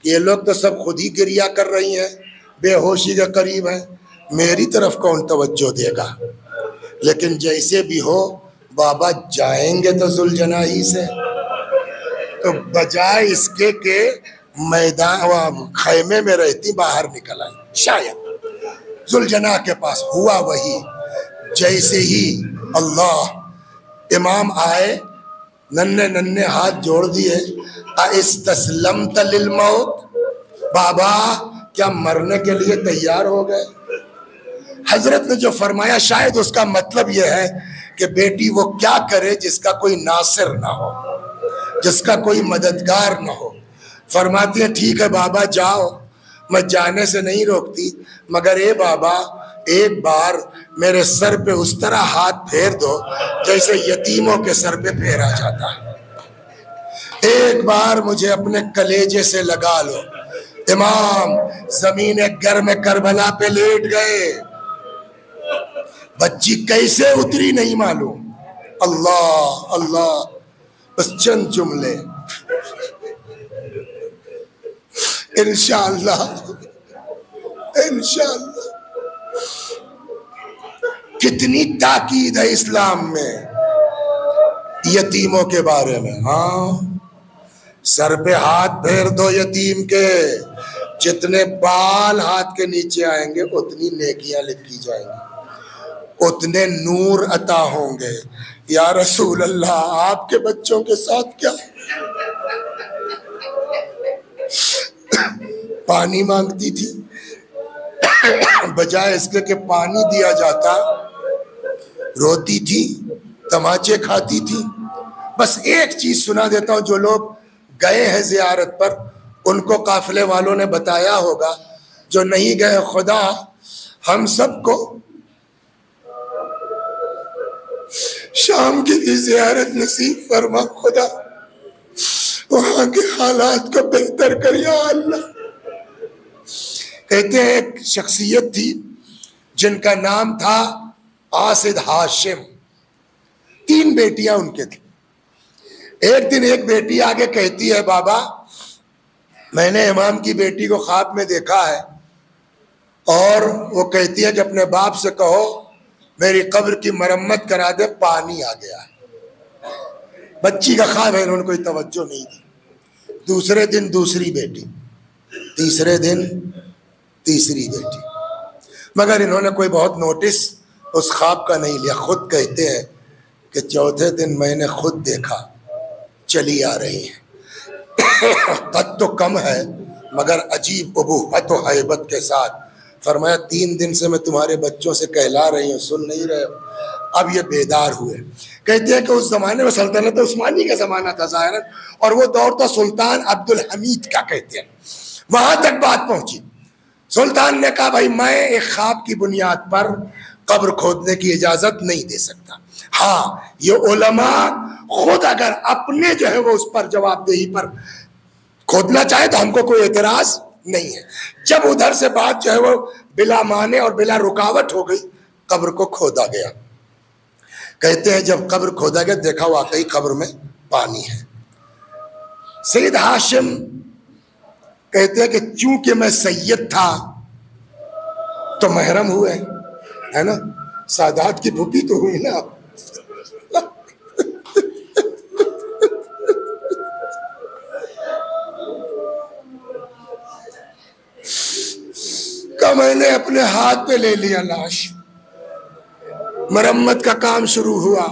کہ یہ لوگ تو سب خود ہی گریہ کر رہی ہیں، بے ہوشی کے قریب ہیں، میری طرف کون توجہ دے گا؟ لیکن جیسے بھی ہو بابا جائیں گے تو ذوالجناحی سے، تو بجائے اس کے کہ میدان خیمے میں رہتی باہر نکل آئی۔ شاید ذوالجناح کے پاس ہوا وہی، جیسے ہی اللہ امام آئے، ننھے ہاتھ جوڑ دیے، اِسْتَسْلَمْتَ لِلْمَوْتِ، بابا کیا مرنے کے لیے تیار ہو گئے؟ حضرت نے جو فرمایا شاید اس کا مطلب یہ ہے کہ بیٹی وہ کیا کرے جس کا کوئی ناصر نہ ہو، جس کا کوئی مددگار نہ ہو۔ فرماتی ہیں ٹھیک ہے بابا جاؤ، میں جانے سے نہیں روکتی، مگر اے بابا ایک بار میرے سر پہ اس طرح ہاتھ پھیر دو جیسے یتیموں کے سر پہ پھیرا جاتا ہے، ایک بار مجھے اپنے کلیجے سے لگا لو۔ امام زمین گرم کربلا پہ لیٹ گئے، بچی کیسے اتری نہیں معلوم، اللہ اللہ، بس چند جملے انشاءاللہ انشاءاللہ۔ کتنی تاکید ہے اسلام میں یتیموں کے بارے میں، ہاں سر پہ ہاتھ پھیر دو یتیم کے، جتنے بال ہاتھ کے نیچے آئیں گے اتنی نیکیاں لکھی جائیں گی، اتنے نور عطا ہوں گے۔ یا رسول اللہ آپ کے بچوں کے ساتھ کیا؟ پانی مانگتی تھی، بجائے اس کے کہ پانی دیا جاتا روتی تھی، تماچے کھاتی تھی۔ بس ایک چیز سنا دیتا ہوں، جو لوگ گئے ہیں زیارت پر ان کو قافلے والوں نے بتایا ہوگا، جو نہیں گئے خدا ہم سب کو شام کی بھی زیارت نصیب فرما، خدا وہاں کے حالات کو بہتر کر یا اللہ۔ کہتے ہیں ایک شخصیت تھی جن کا نام تھا آصد ہاشم، 3 بیٹیاں ان کے تھیں۔ ایک دن ایک بیٹی آگے کہتی ہے بابا میں نے امام کی بیٹی کو خواب میں دیکھا ہے، اور وہ کہتی ہے کہ اپنے باپ سے کہو میری قبر کی مرمت کرا دے، پانی آ گیا ہے۔ بچی کا خواب ہے، انہوں نے کوئی توجہ نہیں دی۔ دوسرے دن دوسری بیٹی، تیسرے دن تیسری بیٹی، مگر انہوں نے کوئی بہت نوٹس اس خواب کا نہیں لیا۔ خود کہتے ہیں کہ چوتھے دن میں نے خود دیکھا چلی آ رہی ہیں، قد تو کم ہے مگر عجیب ابوت و ہیبت کے ساتھ۔ فرمایا 3 دن سے میں تمہارے بچوں سے کہلا رہی ہوں، سن نہیں رہے ہو۔ اب یہ بیدار ہوئے۔ کہتے ہیں کہ اس زمانے میں سلطنت عثمانی کا زمانہ تھا ظاہراً، اور وہ دور تھا سلطان عبد الحمید کا، کہتے ہیں وہاں تک بات پہنچی۔ سلطان نے کہا بھائی میں ایک خواب کی بنیاد پر قبر کھودنے کی اجازت نہیں دے سکتا، ہاں یہ علماء خود اگر اپنے جو ہے وہ اس پر جواب دہی پر کھودنا چاہے تو ہم کو کوئی اعتراض نہیں ہے۔ جب ادھر سے بات جو ہے وہ بلا معنی اور بلا رکاوٹ ہو گئی، قبر کو کھودا گیا۔ کہتے ہیں جب قبر کھودا گیا دیکھا واقعی قبر میں پانی ہے۔ سید ہاشم کہتے ہیں کہ چونکہ میں سید تھا تو محرم ہوئے، ہے نا، سادات کی پھوپھی تو ہوئی نا۔ کہ میں نے اپنے ہاتھ پہ لے لیا لاش، مرمت کا کام شروع ہوا۔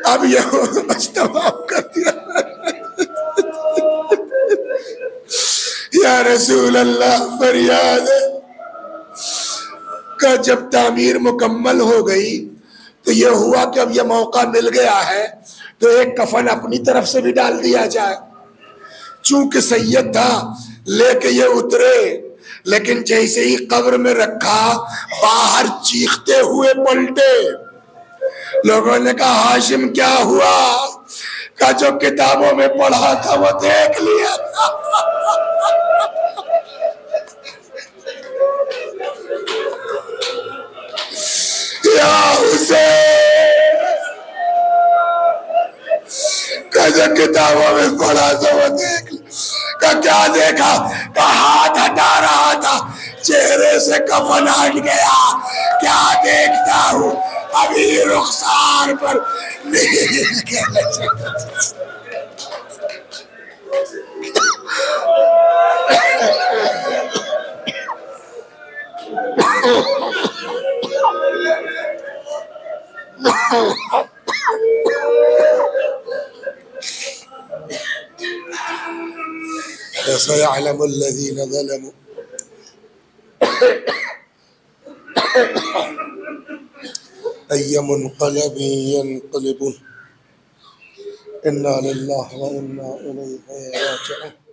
اب یہ استماع کر دیا، یا رسول اللہ فریاد ہے کہ جب تعمیر مکمل ہو گئی تو یہ ہوا کہ اب یہ موقع مل گیا ہے تو ایک کفن اپنی طرف سے بھی ڈال دیا جائے. چونکہ سید تھا لے کے یہ اترے، لیکن جیسے ہی قبر میں رکھا باہر چیختے ہوئے پلٹے. لوگوں نے کہا ہاشم کیا ہوا؟ کہا جو کتابوں میں پڑھا تھا وہ دیکھ لیا. یا حسین، کہا جو کتابوں میں پڑھا تھا وہ دیکھ لیا. کہا کیا دیکھا؟ کہا ہاتھ ہٹا رہا تھا چہرے سے کفن ہٹ گیا. کیا دیکھتا ہوں؟ ابھی رخسار پر نیل کے سيعلم الذين ظلموا أي منقلب ينقلبون إنا لله وإنا إليه راجعون.